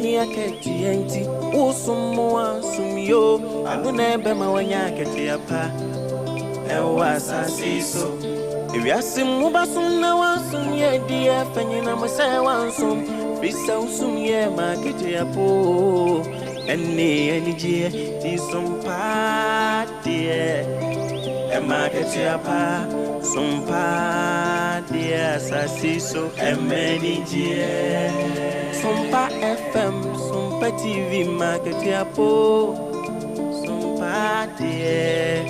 Any aketienti, Usumwa, Sumio, Adunebe Mawanya Ketiapa, Ewasa Siso. If you ask him, Mubasum, now ansum, ye dear, Fenina Masawansum, Bisa Usum, ye, Maketiapo, any dear, Tisumpa, dear, and Maketiapa, Sumpa, dear, Sassiso, and many dear, Sumpa FM, Sumpa TV, Maketiapo, Sumpa, dear,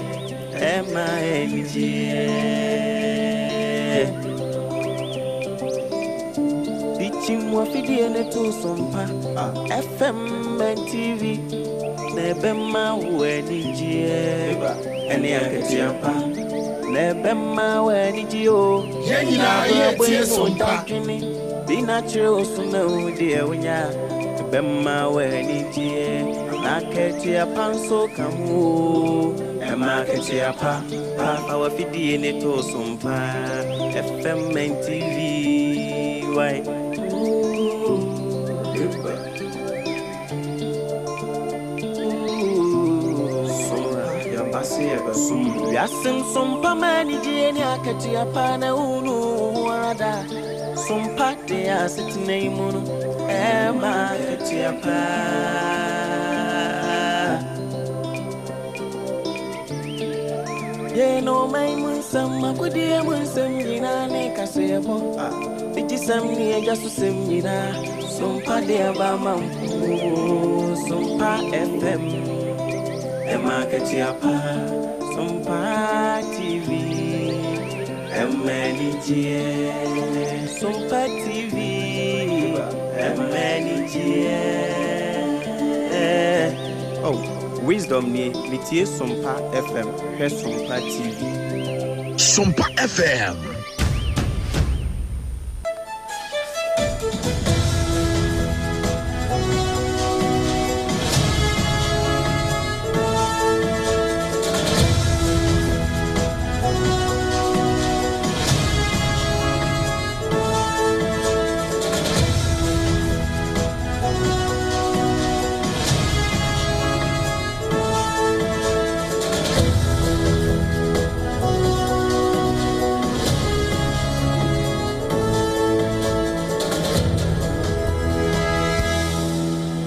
and my dear. Teaching what we did to Sumpa FM and TV. Nebema weni jie eni aketiapa nebema weni jio yenina ye Sompa be natural suna udi ewnya nebema weni jie aketiapa so kamu ema aketiapa awa fidi ne to Sompa FM and TV why Yasim Sompa mani jeni akati apana unu ada Sompa te asitine imunu ema akati apa Ye no mai munsam makudi munsam jina ne kasebo Bijisam ni ejasu sem jina Sompa de abama Sompa FM ema akati apa Sompa TV, MNG, Sompa TV, MNG. Oh, wisdom ni mitie Sompa FM, he Sompa TV. Sompa FM.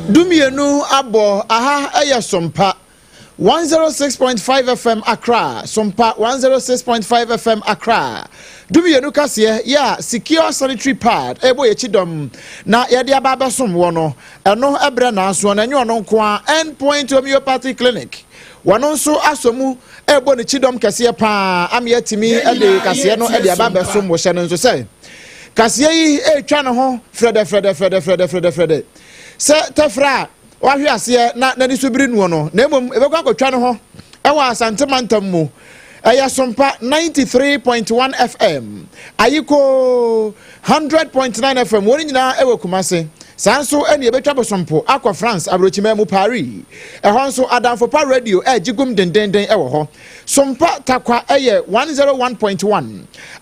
Dumienu abo aha eya Sompa 106.5 FM Accra Sompa 106.5 FM Accra Dumienu kase ya secure sanitary pad ebo ye chidom na ye de ababa som wo no eno ebre na aso na nyo no nko a endpoint homeopathy clinic wano nso asomu ebo ne chidom kase pa am ye timi ede kase no ede ababa som wo hye no nso se kase yi etwa ne ho frede se tefra wahwe ase na ni subiri nuo no na emom ebekwa akotwa ne ho ewa asantemantam mu eya Sompa 93.1 FM ayiko 100.9 FM woni nyina ewe kumase sanso ene ebetwa bosompo akwa France abrochima mu Paris ehonso adamfo pa radio gigum dendenden ewo ho Sompa takwa eye 101.1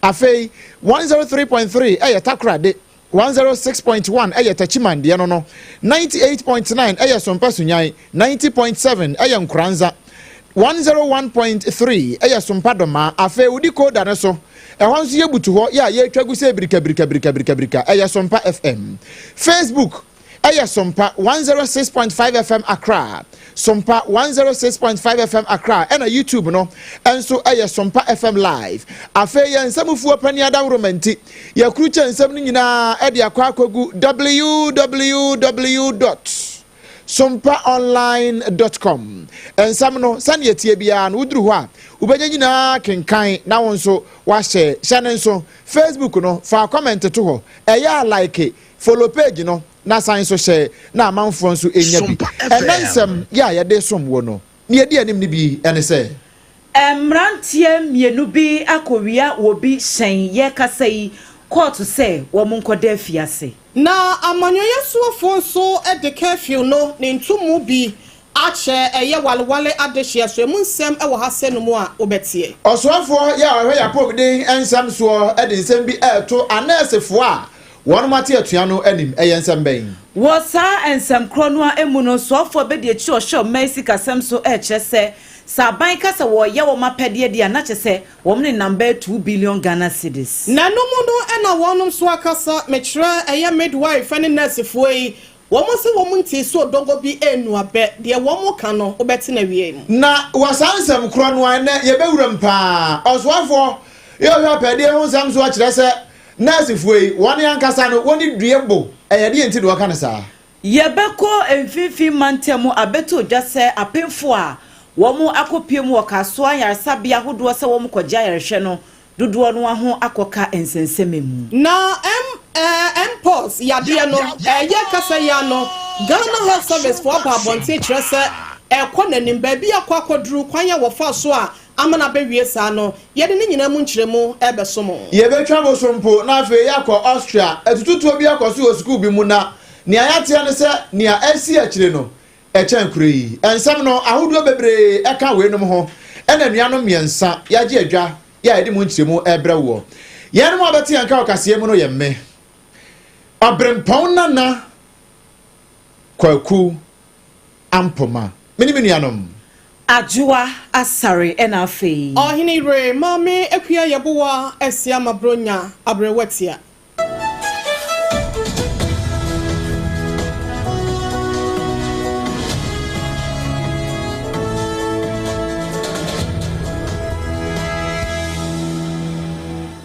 afei 103.3 eye takrade 106.1 eye tachimande no 98.9 eye Sompa Sunyai 90.7 eye Nkranza 101.3 eye Sompa Doma afe udi code na so ehonso yebutu ho ya ye twagu se brika eye Sompa FM Facebook eye Sompa 106.5 FM Accra Sompa 106.5 FM Accra and YouTube no enso eye Sompa FM live afe ye nsamufu pani adawromenti ya kruche nsam ni nyina e de akwakogu www.sompaonline.com ensam no sane tie bia no uduru ho a ubenya nyina kenkan na wonso wa share nso Facebook no fa comment to ho eya like follow page no na science share na amanfo nso enya bi enensem ya ye de som wo no ne edi anim ni bi ene se emrantie mienu bi akowia wo bi sen ye kasai court say wo munkoda afiase na amanyoye suofo nso e de curfew no ne ntumu bi ache eye walwale adehia so emu nsem e wo hase no mu a obetie osoafo ya hwe ya pogden ensam so e de nsem bi eto anesefo a One mate atua no anim ensem ben. Wo sa ensem kro no emu no so afo be de chi o show mercy kasem so kyese saban kasa wo ye wo mapede dia na kyese wo ne number 2 billion Ghana cedis. Na no mu no na wonum so akasa mekra eye midwife ne nurse foi womo se womo nti so dongo bi enu abe de womo ka no obeti na wie mu. Na wasansem kro no an ye bewuram pa oswafo ye hwa pede ho nsam so akire se nurse foi woni ankasa no woni duebo eye de nti do ka ne sa. Yebeko emfifi mantemu abeto dwase apemfo a womo akopiem wakaso ayarsabia hodo se womo kogya yerhwe no dodo no ho akoka ensensememu. Na pos yade no ye kasa ya no Ghana Health Service for Babonte kyerese nanim ba bi akwakoduru kwanya wofa so a amana bewie sa no ye de nyina mu nkyeremu ebesomo. Ye betwa bo sompo na afi yakọ Austria etututu bi akoso school bi mu na ni ayatia ne se ni asi akire no echen kure ensam no ahodo bebre eka we nom ho ena nuanom miensa yaje adwa ya edi mu nkyeremu ebrewo ye no abeti anka okase mu no ye me abrempon nana kwaku ampoma mini nuanom Ajua asare enafe. Ohini re mame ekua yebowa esia mabronya abrewetia.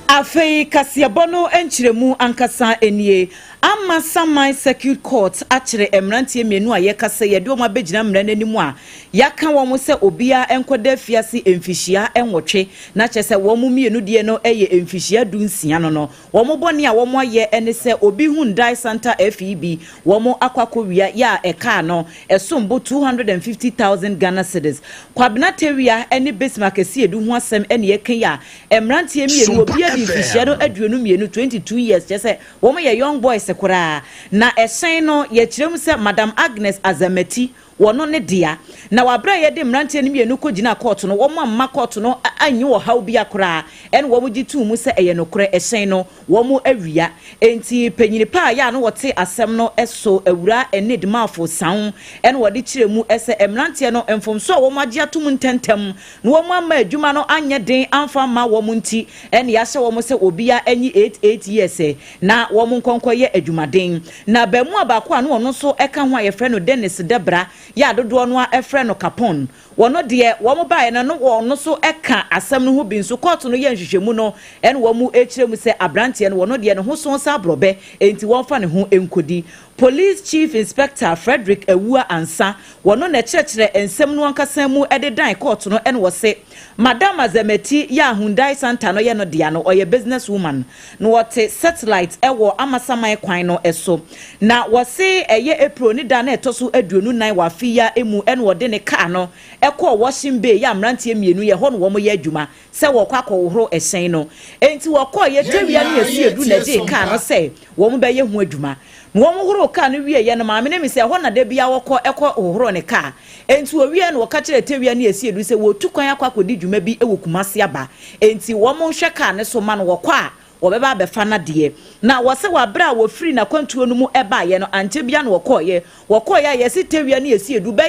Afei kasiabono enchiremu ankasa enie ama samai circuit court akire emrantie mienu a yekasa yede o mabegina mrananimu a yaka wo mo se obia enkoda fiase emfihia enwotwe na kyese wo mo mienu de no eye emfihia dunsia no wo mo bone a wo mo aye ene se obi Hyundai Santa FEB wo mo akwakowia ya eka no esombo 250,000 Ghana cedis kwabna tewia ene Bismarck edu ho asem ene yeka ya emrantie mienu obia di emfihia no aduonu mienu 22 years kyese wo mo ye young boys kura na esen no ye kirem se Madam Agnes Azamati wono ne dia na wabra ye de mrantie ne mienu kogina court no wo mamma court no anyi wo haw bia kura en wo mugitu mu se eye no kura esen no wo mu awia enti panyini pa ya no wote asem no eso awura enid mafo san en wo de kiremu ese emrantie no emfomso wo magye atum ntentem no wo mu ama adwuma no anye den amfa ma wo mu nti en ya hye wo mu se obia anyi 88 years na wo mu nkonkoye adwumaden na ba mu abako a no no so eka ho ayefre no Dennis Debra ya dodo no efre no Capon wono de wo mo bae na no wono so eka asem no ho bi nso court no ye nhwehwemu no en wo mu ekiremu se abrante no wono de ne ho so nsa abrobe enti won fa ne ho enkodi Police Chief Inspector Frederick Ewua Ansa wono na kyerkyere ensem no ankasa mu ededan court no en wo se Madam Azamati ya Hyundai Santa no ye no dia no oye business woman no wote satellite ewo amasamai kwan no eso na wo se eye April ni da na etoso aduonu nan wafia emu en wo de ne car no ekọ washing bay ya mrantie mienu ye ho no wo mo ye adwuma se wo kwa akọhoro esen no enti wo kọ ye tewia ne esi edu na je car no se wo mo be ye hu adwuma no wo horo car no wie ye no maame ne mi se ho na da bia wo kọ ekọ ohoro ne car enti wo wie no wo ka kire tewia ne esi edu se wo tukwan akọ akodi dwuma bi ewo kumase aba enti wo mo hwe car ne so ma no wo kọ a obeba abefa na de na wose wabra wo free na kwantuo no mu eba ye no ante bia no wokoye yesi tewia na yesi edu be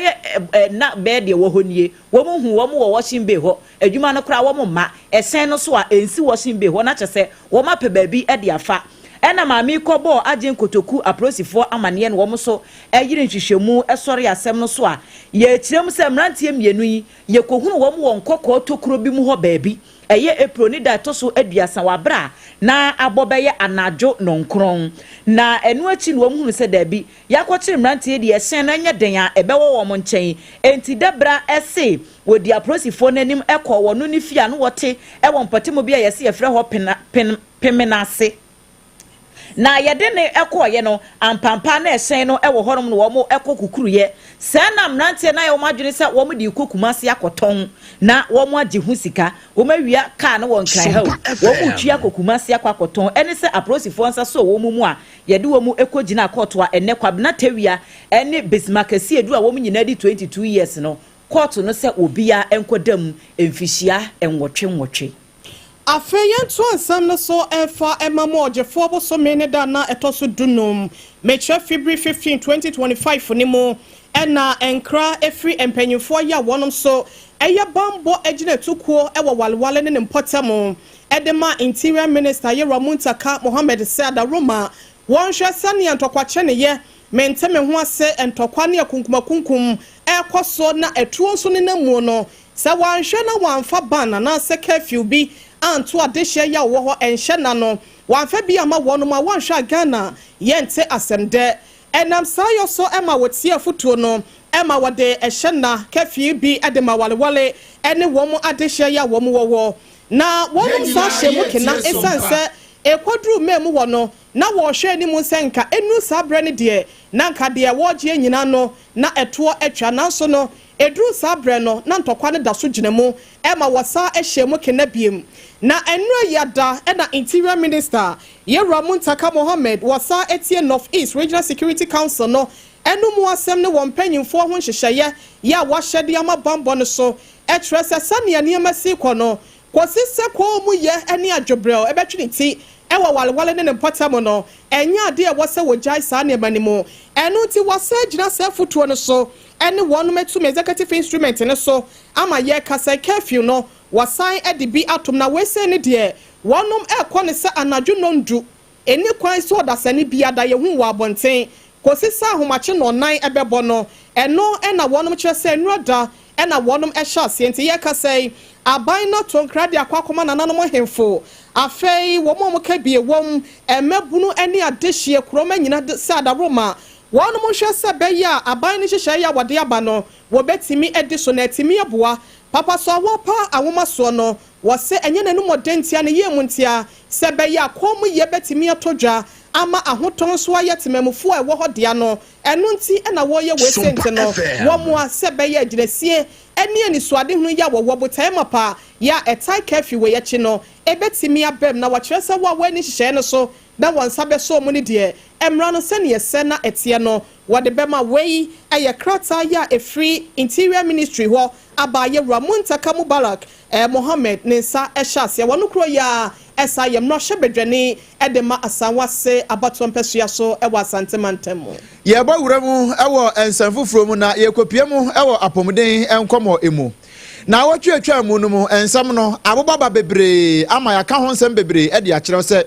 na be de wo honie wo mu hu wo mu wo washing bay ho adwuma no kra wo mu ma esen no so a ensi washing bay ho na kyese wo ma pe ba bi e de afa ena maami kobo agen kotoku aprosifo amane no wo so eyire nhwehwemu esori asem no so a ye kirem se mrantie mienu yi ye kohunu wo mu wonkoko tokuro bi mu ho baabi eye April ni da toso aduasa wabra na abobeye anajo nonkron na enu achi no hunu se da bi yakwokyere mrantie de esen na nya den a ebewo wo mo nchen enti Debra ese wodi aprosifo nanim ekọ wo no ni fia no wote ewo mpatemo bia yese yefre ho pemenase na yede ne ekoye no ampampa na esen no ewo horom no wo mo ekokukruye se na mrantie na ye wo madwene se wo mo di kokumase akoton na wo mo age hu sika wo mawia ka na won kran ha wo mo twa kokumase akoton ene se aprosifo nsa so wo mu a yede wo mu ekogina akoto a ene kwabna tawia ene Bismarck si edu a wo mu nyina di 22 years no court no se obia enkodam emfihia enwotwe Afeyentu ansam no so efa emamo ojefo bo so mene da na etoso dunum metre February 15 2025 ni mo ena enkra efri empanyufo ya wonom so eye bambo ejine tukuo ewo walwale ne mpotamo edema interior minister ye Ramuntaka Mohammed Sada Roma won hwe sane antokwache ne ye menteme ho ase entokwa ne kunkum ekoso na etuo so ne namu no se wanhwe na wanfa bana na se curfew bi anto adehye ya wo ho enhye na no wanfa bi ama wono ma wanhwe Ghana yente asemde enam sayo so ema wotie futuo no ema wode ehye na curfew bi edema walewale ene wo mu adehye ya wo mu wo na wono sa hye mu kena esanse ekwadru memu wo no na wo hwe ni mu senka enu sabre ne de na nka de wo gye nyina no na eto atwa na so no edru sabre no na ntokwa ne da so ginemu ema wasa ehye mu kena biem na enro yada na interior minister ye Ramuntaka Mohammed wasa etie North East Regional Security Council no enu mu asem ne won panyimfo ho hyehyeye ya wahyede ama bambo no so etrese sane aniema si kono kwosise ko mu ye ene adwobrel ebetwini ti ewa walwale ne mpotamo no enya ade e wose wojai sa ne manimu enu ti wasa gina sefutuo no so ene wonu metum executive instrument ne so ama ye kasa curfew no wasan edibi atom na wese ne de wonum ekɔ ne se anadwo nondu eni kwan so odasane biada ye hu wa abonten kosisa ahomache no nan ebebo no eno ena wonum kire se enroda ena wonum ehya asiente ye kasa aban no tonkra de akwakoma nananom hemfo afei womo kabie wom emebunu ene adehye kroma nyina sada Roma wonom hwe se beya aban ne hyehyɛ ya wode aba no wobetimi edi so na etimi aboa papa so awopa awoma so no wose enye nanu modentia ne ye muntia se beya komu ye betimi atodwa ama ahoton so ayetemamufo a ewo hodea no enu nti na wo ye wesente no wo mo se beya agiresie eni ani suade hunu ya wo botae mapa ya etai curfew we yechi no ebetimi abem na wo kyerese wo awani hyehyɛ no so da wonsa be so mu ne de emra no se ne yese na etie no wode bema wei eye krata ya efree interior ministry ho abaye Ramuntaka Mubarak Mohammed Nsa Eshase wonu kro ya esa yem no hyebedwane edema asanwase abato mpesua so ewa asantemantem ye ba wuramu ewo ensanfufuro mu na ye kopie mu ewo apomden enkomo emu na wotwetwa mu no mu ensam no abobaba bebre ama ya ka ho nsem bebre e de akire se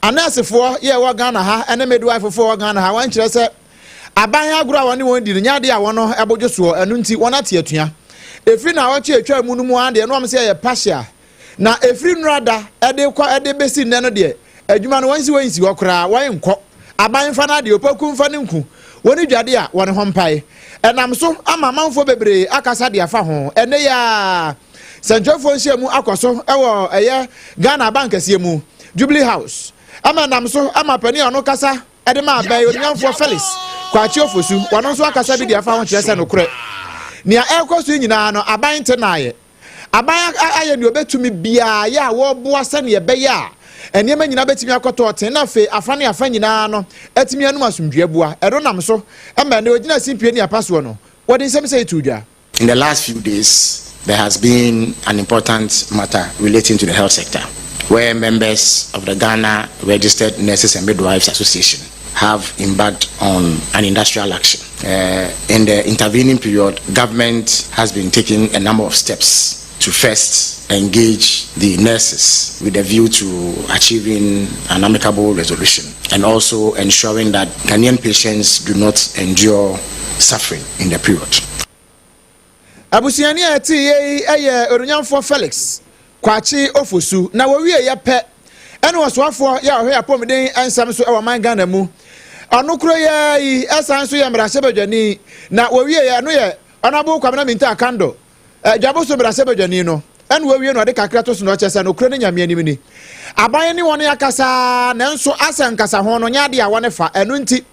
anasefo ye wa Ghana ha ene midwifefo wa Ghana ha wan kire se aban agro a woni won di nyade a wono ebodwoso enu nti wonate atua efri na wotwetwa mu no mu ande no am se ye pasha na efri nrada ede besi nne no de adwuma no wansi okra wan nkọ aban fa na de opoku fa ne nku woni dwade a woni hompai enam so ama manfo bebre akasa de afa ho ene ya sanjofo nhyiamu akoso ewo eye Ghana bank asiemu Jubilee House ama nam so ama pani ono kasa ede ma abai onyanfo Felix kwachi ofosu wono so akasa bi de afa ho kyerese no kure nia ekoso nyina no aban te naaye aban aye ni obetumi bia ya wo boa se ne be ya eniema nyina betimi akoto oten na fe afane afa nyina no etimi anu asumdua bua ero nam so ema ne ogina simpie ni apaso no wodi nsem say tudwa. In the last few days there has been an important matter relating to the health sector where members of the Ghana Registered Nurses and Midwives Association have embarked on an industrial action. In the intervening period, government has been taking a number of steps to first engage the nurses with a view to achieving an amicable resolution and also ensuring that Ghanaian patients do not endure suffering in the period. Abusiani ati ye orunyanfo Felix kwachi ofosu na wowie ye pe ene waswafo ya ohwe apomden ansam so e wa man Ghana mu anukro ya yi esan so ya mrasebadwani na wowie ye no ye onabo kwamna minta akando dwaboso mrasebadwani no ene wowie no de kakra to so no chese no kro ne nyame anim ni aban ni woni akasa na nso asankasa ho no nyade a woni fa eno nti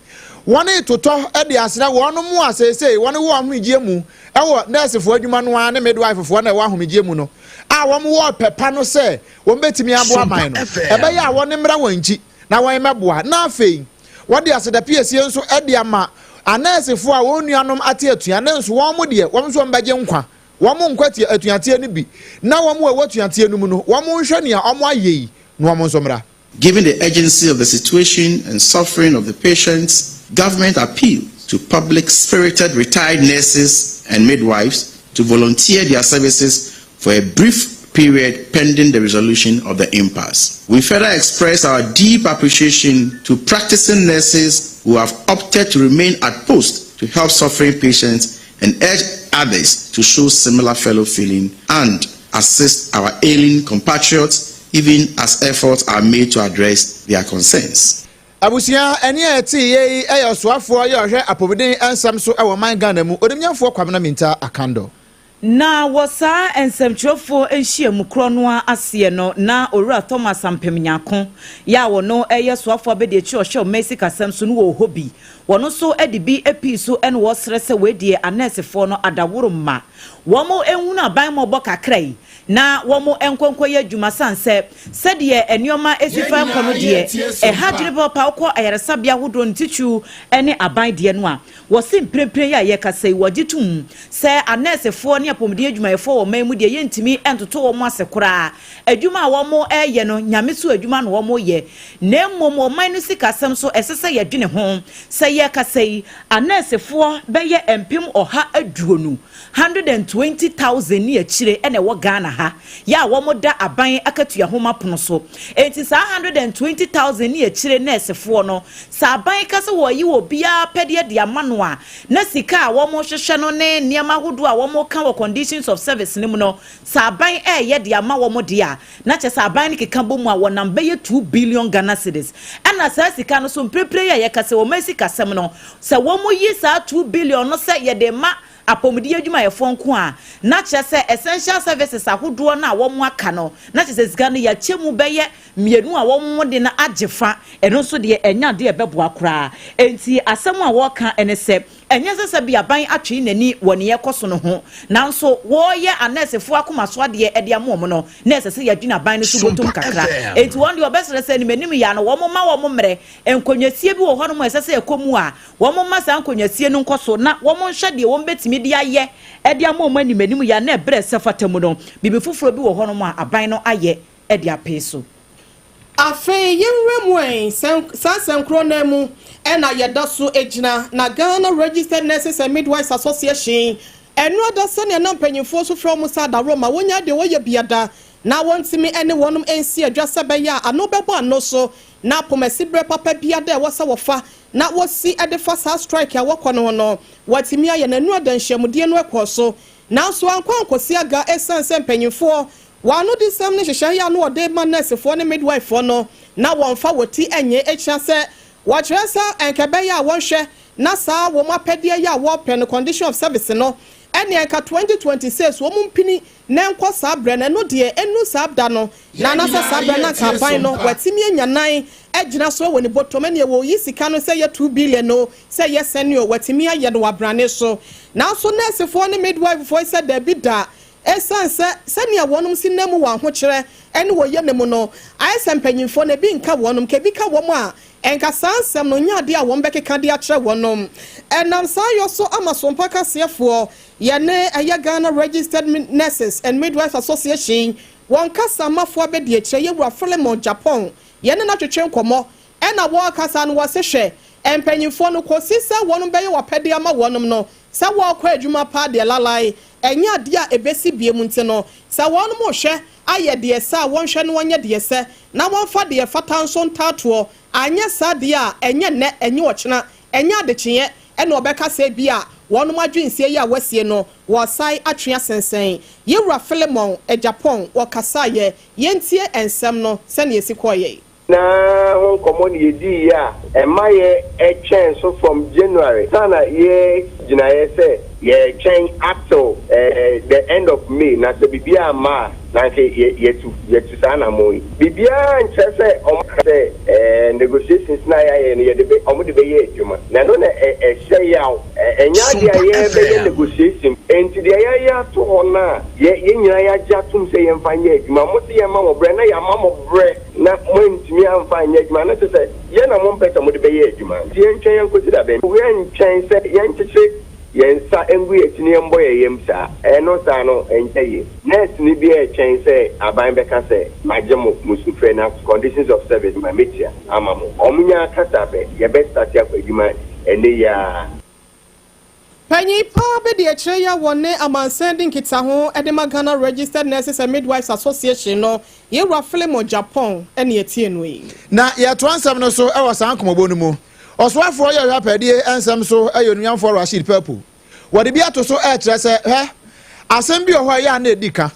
woni toto e de asra wono mu asese woni wo ahomegye mu ewo nurse fo adwuma no a ne midwife fo na wo ahomegye mu no a wo mo wo pepa no se wo betimi abo aman no ebe ya wo ne mra wanchi na won meboa na afei wo de aseda piesie nso e de ama anurse fo a wo nuanom ate atua na nso wo mo de wo nso mbagye nkwa wɔn nkwati atuateɛ no bi na wɔn a wɔatuateɛ no mu no wɔn nhwɛ nea wɔn ayɛ yi na wɔn nso mmra. Given the urgency of the situation and suffering of the patients, government appealed to public-spirited retired nurses and midwives to volunteer their services for a brief period pending the resolution of the impasse. We further express our deep appreciation to practicing nurses who have opted to remain at post to help suffering patients and urge others to show similar fellow feeling and assist our ailing compatriots even as efforts are made to address their concerns. Abusia eni eti ye soafo ye ohwe apobeden ansam so e wo man Ghana mu odemnyafo kwamna minta akando. Na wasa ensemtwerefo enhia mu kro no ase no na owura Thomas Ampemnyako ya wo no eye soafo abede chi ohwe Mercy Kasem so no wo hobi wono so edibi epi so en wo srese wedie anesefo no adaworo ma womo enhunu aban mo bɔ kakrai na womo enkonkoye adwuma sanse sɛdeɛ enioma esifa nkono deɛ ɛhadwene papa okɔ ayaresabia hodo ntichu ene aban deɛ no a wɔse mprempren ya yɛkasai wɔgitum sɛ anesefo ne apomde adwumayefo wɔ man mu deɛ yɛntimi entoto wɔn asekora adwuma a wɔmo ɛyɛ no nyame so adwuma no wɔmo yɛ na mmom wɔman no sikasɛm so ɛsesɛ yɛdwene ho sɛ yɛkasai anesefo bɛyɛ empim ɔha aduonu 120,000 ni akyire ene wo Ghana ha ya wo da aban akatua homa pono so enti sa 120,000 ni akyire nursefo no sa aban kase wo yi wo bia pede de amano a na sika a wo mo hwehwe no ne niam ahodo a wo mo ka wo conditions of service nim no sa aban ye de ama wo mo de a na che sa aban keka bomu a wo namba ye 2 billion Ghana cedis ana sa sika no so mprepre ye kase wo Mercy Kasem no sa wo mo yi sa 2 billion no se ye de ma apomudi adwuma ye fonko a na kyese essential services ahodo na wo mo aka no na kyese sika no ya chemu beye mienu a wo mo de na agefa eno so de enya de bebo akora enti asem a wo ka ene se enye sese bia ban atwe nani woni ye koso no ho nanso wo ye anesefo akoma so de e de amom no na sese ya dwuna ban no so botom kakra enti won de obesere se ni menim ya no wo mo ma wo mo mre enkonyasie bi wo ho no mo sese ekomu a wo mo ma sa enkonyasie no nkoso na wo mo nhwe de wo betimi de aye e de amom ani menim ya na ebre se fatamu no bibi foforo bi wo ho no mo aban no aye e de apeso afen yemremwen sansenkro na mu ena yedaso ejina na Ghana Registered Nurses and Midwives Association enu adase ne na mpanyimfo so from Sada Roma wonya de woye biada na wontimi ene wonum ensi adwase beya ano bebo ano so na pomasibre papa biada e wosa wofa na wosi edefa sa strike a wokono no watimi aye na nu adanhyiamude no ekoso na so ankonkosi aga esanse mpanyimfo wano di sam ne hwehwe ya no ode ma nurse fo ne midwife fo no na wonfa woti enye echa se watresa enkebe ya wonhwe na saa wo mapede ya wo pen condition of service no ene enka 2026 wo mumpini na enko saa bre na no de enu saa da no na na saa bre na campaign no watimi enyanan ejina so woni botomane wo yi sika no se ye 2 billion no se ye senior watimi aye do wabrane so na so nurse fo ne midwife fo se da bi da esanse senia wonum sinemu wa ho kire ene wo ye nemu no ayesempanyimfo na bi nka wonum ke bi ka wom a enka sansem no nyade a won bekeka de a kire wonum enam san yo so amasompa kasefo ye ne aya Ghana Registered Nurses and Midwives Association won kasa mafo abedi a kire ye wura Filemon Japan ye ne na twetwe nkomo ena wo kasa no wo se hwe empanyimfo no kosisa wonum beye wapede ama wonum no sa wo kwa adwuma pa de lalai enya de a ebesi biem nti no sa won mo hwe aye de sa won hwe no wonye de se na won fa de fata nso ntato anya sa de a enye ne enye ochena enya de kye ena obeka se bi a won mo adwensie ya wasie no wo sai atwea sensen yewura Filemon e Japan wo kasa ye yentie ensem no se ne esikoye na hon common ye di ya e maye e change so from January sana ye gina ye say ye change up to the end of May na se bibia ma na ke ye tu sana moyi bibia nche say o say negotiations na ya ye de be o de be ye adwuma na no na hye ya enya dia ye be negotiation enti dia ya to ona ye nyina ya jatum say ye mfanye adwuma mo se ye ma mo bre na ya ma mo bre na mo ntimi amfanye adwuma na say ye na mo mpeta mo de be ye adwuma die ntwen yan ko ti da be we ntwen say ye ncheche yensa engu yetini embo yemsa eno sa no encheye nurse ni bi e chen say aban beka say majemo musufre na conditions of service ma metia amamo omunya kasa be ye best start ya kwadima ene ya Penny pa be de kire ya wone amansending kita ho edema Ghana Registered Nurses and Midwives Association no ye rafle mo Japan ene etie no yi na ye to ansam no so e wasan komobo no mu oswafo ye rapedie ensam so ayonuamfo Rashid Purple wode bi ato so e kire se he asem bi ohwa ya na edika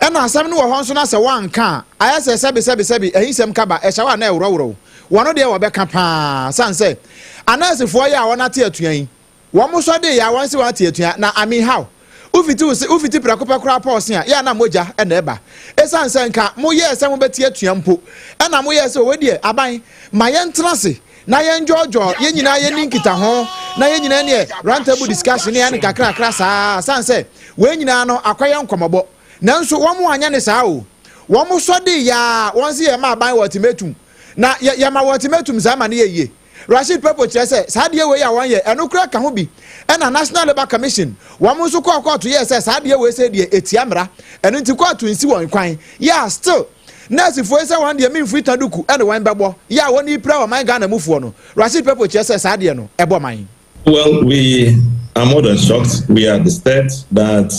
e na asem no wo ho so na se wanka ayase sebi ehinsem kaba e hyawa na ewrowro wono de wo beka pa sanse anasefo ya wonate atuan womo so de ya wanse wate atuan na ami how ufiti prakopa kra pause ya na moja e na eba esanse nka mo ye se mo beti atuan mpo e na mo ye se wedie aban ma ye ntrase na ye njojo ye nyina ye ninkita ho na ye nyina ne roundtable discussion ya ne kakra saa sanse we nyina no akwaye nkomobo nanso womo anya ne saa o womo so de ya wonse ye ma aban ultimatum na ya ma ultimatum za ma ne ye Rashid Purple say saa de we ya won ye eno kra ka ho bi e na National Labour Commission womo so court ye say saa de we say de etiamra eno nti court nsi won kwan ya still nurse for say one dey mean free taduku and one bebo ya woni pra o man Ghana mufuo no Rashid Purple say saa de no ebo man. Well, we are more than shocked. We are disturbed that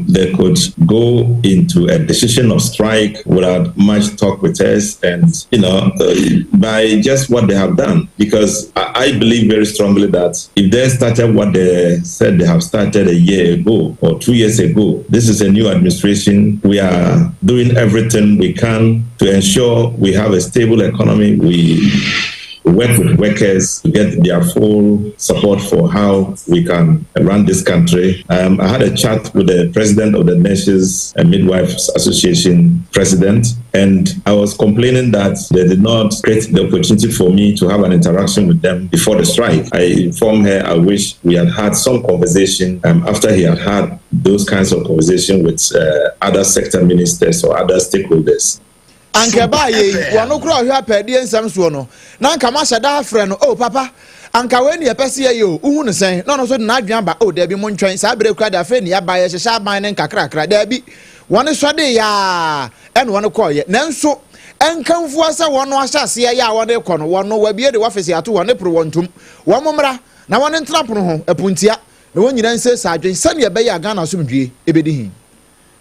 they could go into a decision of strike without much talk with us and, by just what they have done. Because I believe very strongly that if they started what they said they have started a year ago or 2 years ago, this is a new administration. We are doing everything we can to ensure we have a stable economy. We work with workers to get their full support for how we can run this country. I had a chat with the president of the Nurses and Midwives Association president, and I was complaining that they did not create the opportunity for me to have an interaction with them before the strike. I informed her I wish we had had some conversation after he had those kinds of conversation with other sector ministers or other stakeholders. Anke ba ye wono kro ohwa padi ensam so no na anka ma hyeda afre no papa anka we ne pese ye o uhu ne sen no so na adwan ba da bi mo ntwen sa bere kra da fe ne ya ba ye hyehya ban ne nkakra da bi wono so de ya ene wono ko ye nanso enkamfu asa wono ahyase ya wono ko no wono wa bie de wafese ato wono pro wontum wo momra na wono ntrapono ho apuntia na wonyina nse sa adwen sane ye be ya Ghana so mdwie ebedi hin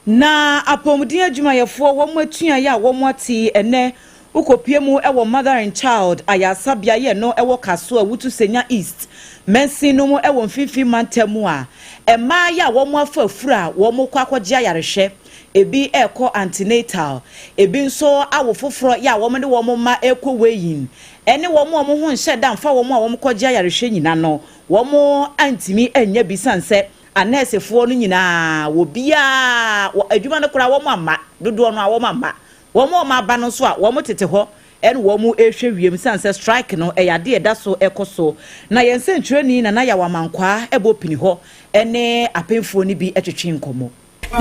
na apomudin adwumayefo wo atua ya wo ati ene ukopie mu ewo mother and child ayasabia ye no ewo kaso awutu senya east mensin no mu ewo mfifi mantemu a ema ya wo afafura wo kwakogye ayarehwe ebi eko antenatal ebi nso awo foforo ya wo de wo ma eko weyin ene wo ho nhye damfa wo kogye ayarehwe nyina no wo antimi anya bisanse anesefo no nyina wo bia adwuma no kura wo amma dodo no a wo amma wo ma ba no so a wo tete ho en wo ehwe wiem sanse strike no eyade eda so ekoso na yense ntwreni na ya wamankwa ebo pini ho ene apemfo ni bi etwetwe nkomo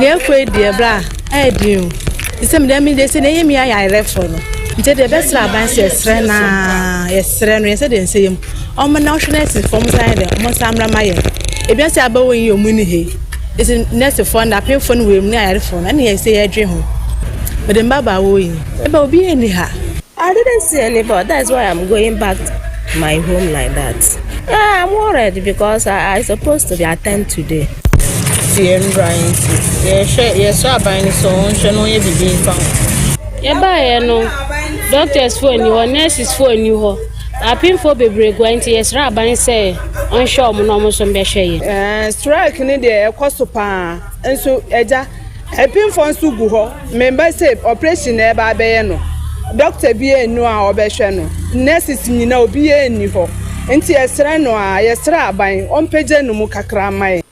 le kwe die bra edi isem dem de se na yemi ya refo no nte de besra ban se sre na yesre no yese de nseyem o ma na hwenese form side mo samra maye ebi se abawo yi omuni he is next for na pemfo no wem na ya refo na yese ya dwe ho but dem baba wo yi eba obi eni ha. I didn't see anybody. That's why I'm going back to my home like that. I'm worried because I supposed to be attend today. Yes, I'm so no you be found. Yeah, no. Doctors for you, nurses for you. I pin for baby going to yes, Rabbi say on show no some be share. Strike ni de ekoso pa. Enso eja I pin for nsu gu ho. Member say operation e ba be no. Doctor bi enu a obehwe no nurses nyina obi eni ho enti esre no a yesra aban ompege no mu kakra mai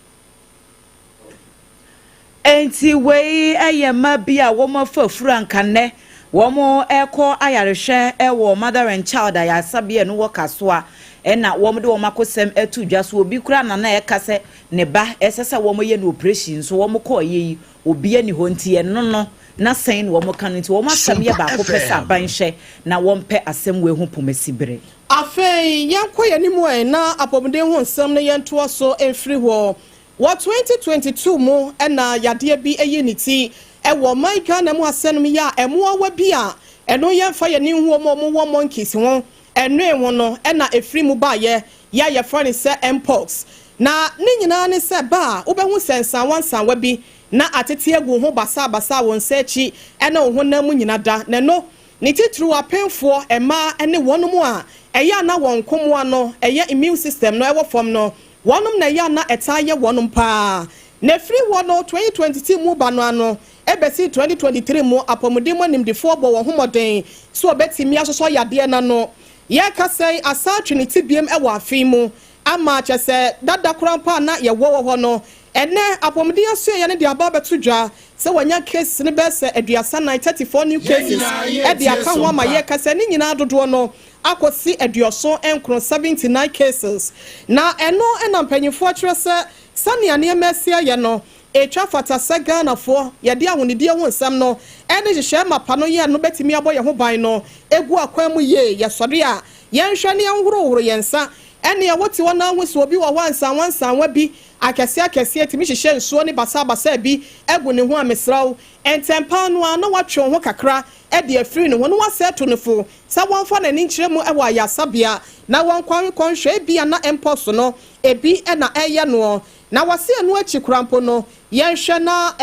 enti we ayema bi a wo mafafura nkanne wo mo eko ayarehwe ewo mother and child ayasabe no wo kaso a ena wo de wo makosem etu dwaso obi kura na ekase ne ba esese wo mo ye no operation so wo mo ko yi obi ani ho nti eno no na sen wo mo kan nti wo ma asem ye ba ko pesa abanhye na wo mpe asem we hu pomasibre afei yanko yanimu na apomden ho nsem ne yentoa so enfiri ho wo 2022 mu na yade bi eyiniti wo maika na mu asenum ya emo awa bi a eno yemfa yeni hu mo wo monkeys ho eno enwo no na efiri mu ba ye ya frani se mpox na ni nyina ne se ba wo be hu sensan wansan wa bi na atete agu ho basa won sechi na ho na mu nyina da na no ni titru apenfo ema ne wonom a eya na won komo no eya immune system no ewo fom no wonom na ya na etaye wonom pa na free wono 2022 mu ba no ano ebesi 2023 mu apomuden mu nimdefo bo wo homoden so obetimi asoso yade na no ye ka sei asa trinity biem ewo afin mu ama chese dada krampa na ye wo ho no ene apomuden aso ye ne de aba beto dwa se wanya case ne be se aduasa 34 new cases e de aka ho ama ye ka sei ni nyina dodo no akosi aduoso enkron 79 cases na eno enampanyifo akire se sania ne mesia ye no etwa fata sega na fo ye de ahonidi ho nsam no ene hihye mapa no ye no betimi abo ye ho ban no egu akwan mu ye ye sori a ye nhwe ne nhoro ye nsa ene ye woti wona ahwesi obi wa wansan wa bi akese timi hihye nsuo ne basa bi egu ne ho amesraw entempa no a na watwe ho kakra e de afiri ne ho no waseto ne fo sa wonfa na ni nkyere mu e wa yasabia na wonkwan konhwe bia na emposo no ebi e na eye no na wase anu achi krampo no yenhwe na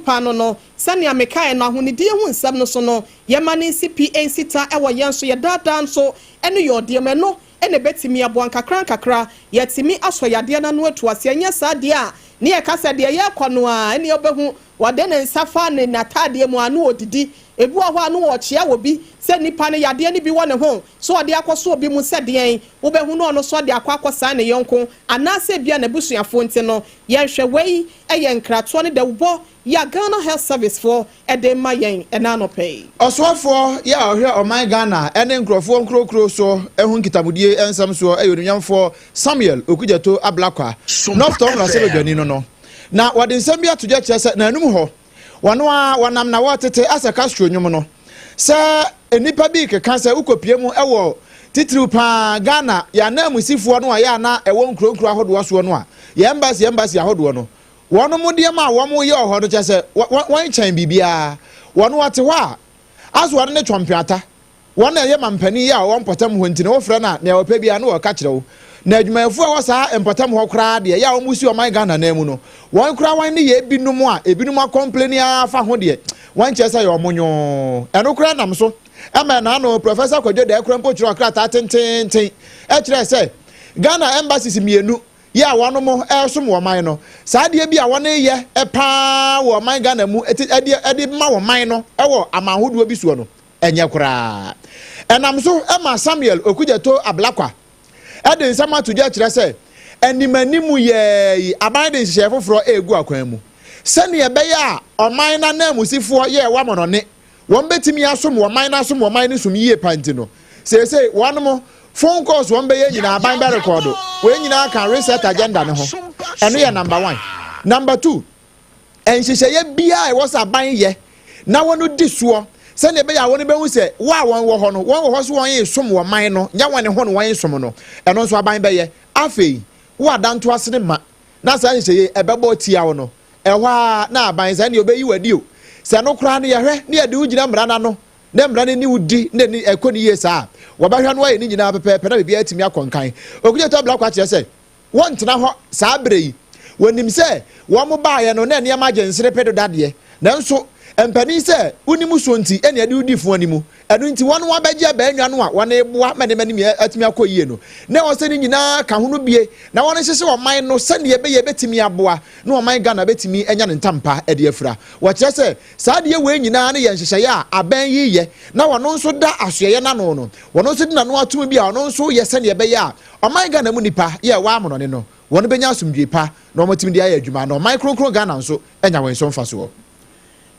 pano no sane amekae na ahonidi hu nsam no so no yemane CPA sita e wo yenso ye dada nso ene yode me no ene betimi abo kakra yetimi aso yade na no atu ase anya sade a ne ye kasa de ye kwano a ene obehu wade ne nsafa ne natade mu anu odidi ebu ho anu wo chia wo bi se nipa ne yade ne bi wo ne ho so ode akoso obi mu se de wo behu no no so de akosa ne yonko anase bia na busuafo nti no yenhwe wei eye nkrato ne de wo ya Ghana Health Service for edema yen enanopay oswafo ya ohwe oman Ghana ene nkrofo nkrokro so ehun kitamudie ensam so eyonnyamfo Samuel Okujato Ablakwa nofto na sebedwani no na wade nsam bia toja kyese na anum ho wanam na watete asaka stronwum no se enipa bi keka se ukopie mu ewo titiri pa Ghana ya na musifo no ya na ewo nkrokro ahodo so no a ye embassy ahodo no wono mu de ma wo mu ye ohodo kyese won chan bibia wono wate ho a aso ne twompiata wono ye mampani ya won potam ho ntine wo frɛ na ne wo pa bia no wo ka kyerɛ wo na adwumayɛfo a wasa empatam ho kra de ya wo musi o man Ghana na mu no won kra wan ne ye binum a ebinum a complain afa ho de wan kyerɛ sɛ ye omonyo eno kra nam so ama na no Professor Kwadwo de kra mpo kyerɛ kra ta tenten e kyerɛ sɛ Ghana embassies mienu ya wano mo som wo man no saade bi a wona ye pa wo man Ghana mu edi ma wo man no wo amahodo bi suo no enye kura enam so ema Samuel Okujato Ablakwa eden sama to ja kire se animanimu ye aban de hye foforo egu akwan mu sane ebe ya oman na musifo ye wa monone won betimi asom wo man na som wo man ni som yie panti no se wano mo phone calls one be nyina aban be record we nyina kan reset agenda ne ho eno ye number 1 number 2 enhyehyeye bia e was aban ye na wonu disuo se ne be ya wonu be hu se wa won wo ho no won wo ho so won ye som wo man no nya won ne ho no won som no eno so aban be ye afei wo adanto ase ne ma na sa enhyeye e be bo tia wo no e ho a na aban sa ne obeyi wadi o se no kra ne ye hwe ne ye de ugina mra na no ne mra ne ni udi ne ni ekoni ye sa wabahwa no aye ni nyina pepe na bibia atimi akonkan Okujato Ablakwa kire se won tena ho saa brei wonim se wo mo baaye no na ne ma agensere pedo dade nanso empani se unimu so nti ene ade udifo animu eno nti won wabagye ba anwa no a won eboa mane atimi akoyie no na wo se ni nyina ka ho no bie na won hyehye wo man no se ne ye betimi aboa na wo man Ghana betimi enya ne ntampa ade afura wo kire se saa de we nyina ne ye hyehye ya aban yiye na won nso da asoye na no won nso di na no atum bia won nso ye se ne be ya o man Ghana mu nipa ye wa amono ne no won benya asomdwe pa na o matimi de aye adwuma na o man kronkron Ghana nso enya wen so mfa so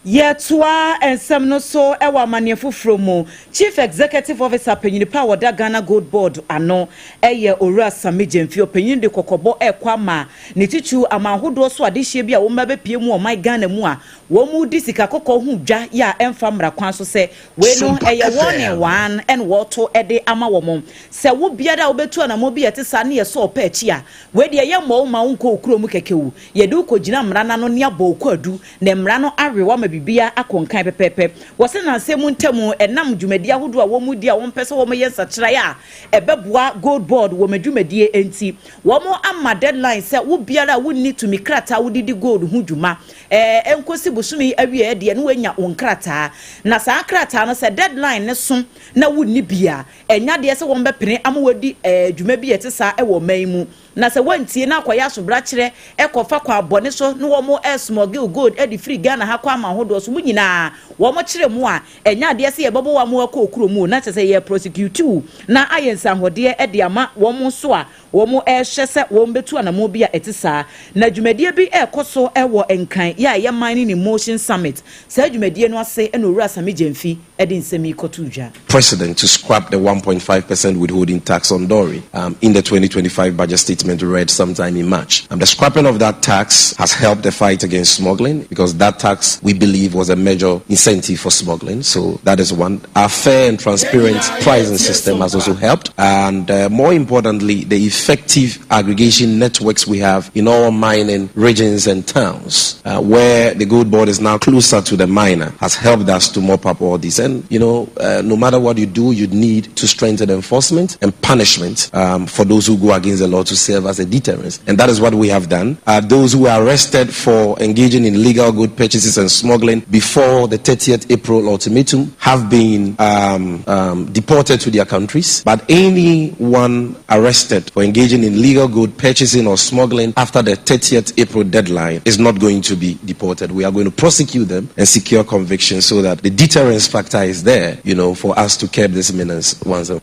Yetwa ensem no so ewa maniefo from Chief Executive Officer Penyin Power da Ghana Gold Board ano eye Owura Sami Jemfi Penyin de kokobo ekwama ne titu amahodo so adehye bia wo mba pie mu o my Ghana mu a wo mu disika kokko hu dwa ya emfa mra kwan so se we no eye 1 and woto ede ama wo mom se wo biada wo betu na mo bi yete sa ne ye so opa achi a we de ye mo ma wonko okuro mu kekewu ye de ko gina mra na no ne abo kwadu ne mra no arewa bibia akonkan pepepe wose na nsemu ntemu enam dwumadi ahodo a wo mu dia wo mpese wo yensa kira ya ebeboa Gold Board wo madwumadie enti wo mo amma deadline se wo biara wo need to mikrata wo didi gold hu dwuma enkosi busumi awie de ne wanya wonkrata na sa krata no se deadline ne so na wo ni bia enya de se wo mbepene amwodi dwuma bi yete sa e wo man mu na se wantie na akoya sobra kire ekofa kwa abone so ne wo mo smuggle gold e di free Ghana ha kwa amahodo so munyina wo mo kire mu a enya de se ye bebo wa mo akọ okuro mu na se ye prosecute na ayensa hode e de ama wo mo so a wo mo hye se wo mbetu anamo bia etisa na dwumadie bi ekoso e wo enkan ya ye mining emotion summit se dwumadie no ase e no Owura Sami Jemfi e de nsemi kotuja president to scrap the 1.5% withholding tax on dowry in the 2025 budget statement read sometime in March. The scrapping of that tax has helped the fight against smuggling because that tax, we believe, was a major incentive for smuggling. So that is one. Our fair and transparent pricing system has also helped. And more importantly, the effective aggregation networks we have in all mining regions and towns, where the Gold Board is now closer to the miner, has helped us to mop up all this. And, no matter what you do, you need to strengthen enforcement and punishment for those who go against the law to serve as a deterrence. And that is what we have done. Those who were arrested for engaging in illegal good purchases and smuggling before the 30th April ultimatum have been deported to their countries. But anyone arrested for engaging in illegal good purchasing or smuggling after the 30th April deadline is not going to be deported. We are going to prosecute them and secure conviction so that the deterrence factor is there, for us to curb this menace once and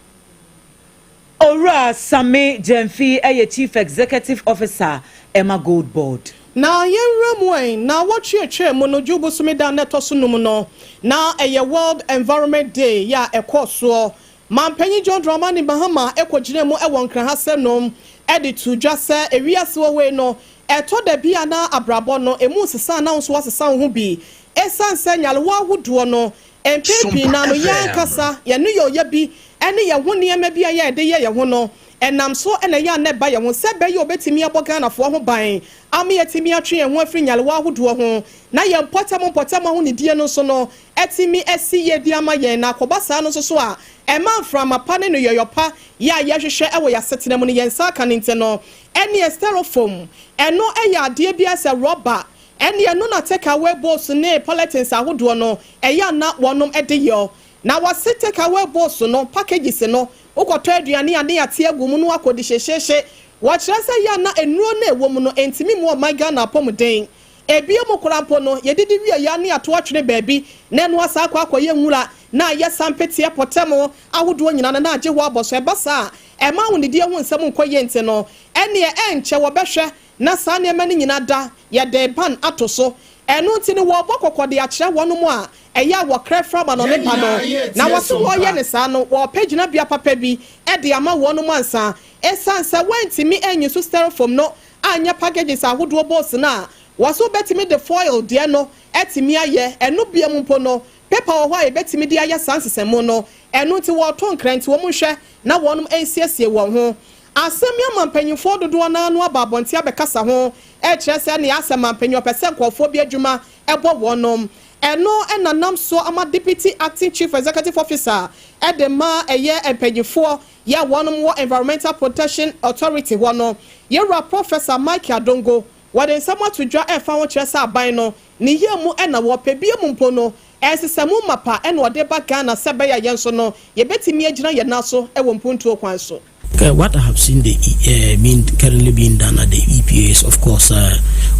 Owura Sami Jemfi Chief Executive Officer Emma Gold Board. Na yenramwe na watchie mono jubu sumida neto sunum no na World Environment Day ya ekoso mampanyi John Dramani Bahama ekogire mu ewonkran hasenom editu dwase ewiase we no eto da bia na abrabo no emu sesa na nso wasesa ho bi esanse nyalwa hudo no empepi na no yankasa ye no yo bi ene ye ho niam bia ye de ye ho no enam so ene ya ne ba ye ho se be ye obetimi aboga na fo ho ban am ye timi atwe ho afri nyalwa hudo ho na ye potam ho ne die no so no etimi esi ye di ama ye na akobasa no so a ema from apane no yoyopa ya ye hwehwe ewo ya setena mu ne yensa ka ninte no ene styrofoam eno eya ade bia se rubber ene no na take away balls ne politics ahodo no eya na wonom ede yo na wase take away balls no packages no ukoto aduane ane ate agumu no akodi hyehye wachira se ya na enuro na ewom no entimi mu my Ghana pomden ebie mu korampo no yedidi wi ya ne ato atwene baabi na eno asa akwa nwura na ye sampetie potemo ahodo nyina na agye ho aboso ebasa ema wonidi ho nsem nkoye nte no ene enche wo behwe na sa ne mani nyina da ye de ban atoso eno ntini wo bokokode a kire wono mu a eya wo krefra ma no ne pa no na wo so wo ye ne sa no wo pagina bia papa bi e de ama wono mu ansa esansa wantimi enyi so styrofoam no anya packages ahodo boss na wo so betimi the foil de no etimi aye eno bia mu mpo no paper wo ho e betimi de aye sansesemo no eno nti wo to nkranti wo mu hwe na wonom ensiesie wo ho asemia mampanyifo dodo na anu ababonti abekasa ho e kyerese ne asemampanyo pese nkofo bi adwuma ebo wonom eno enanam so ama deputy acting chief executive officer edema eye empanyifo ya wonom wo environmental protection authority wono yera professor Mike Adongo wade nsamo tudwa efa wo kyerese aban no ne yemu ena wo pebie mu mpo no esesemu mapa ena wode ba Ghana sebe ya yenso no yebetimi agina ye naso ewo mpuntuo kwan so. What I have seen currently being done at the EPA is, of course,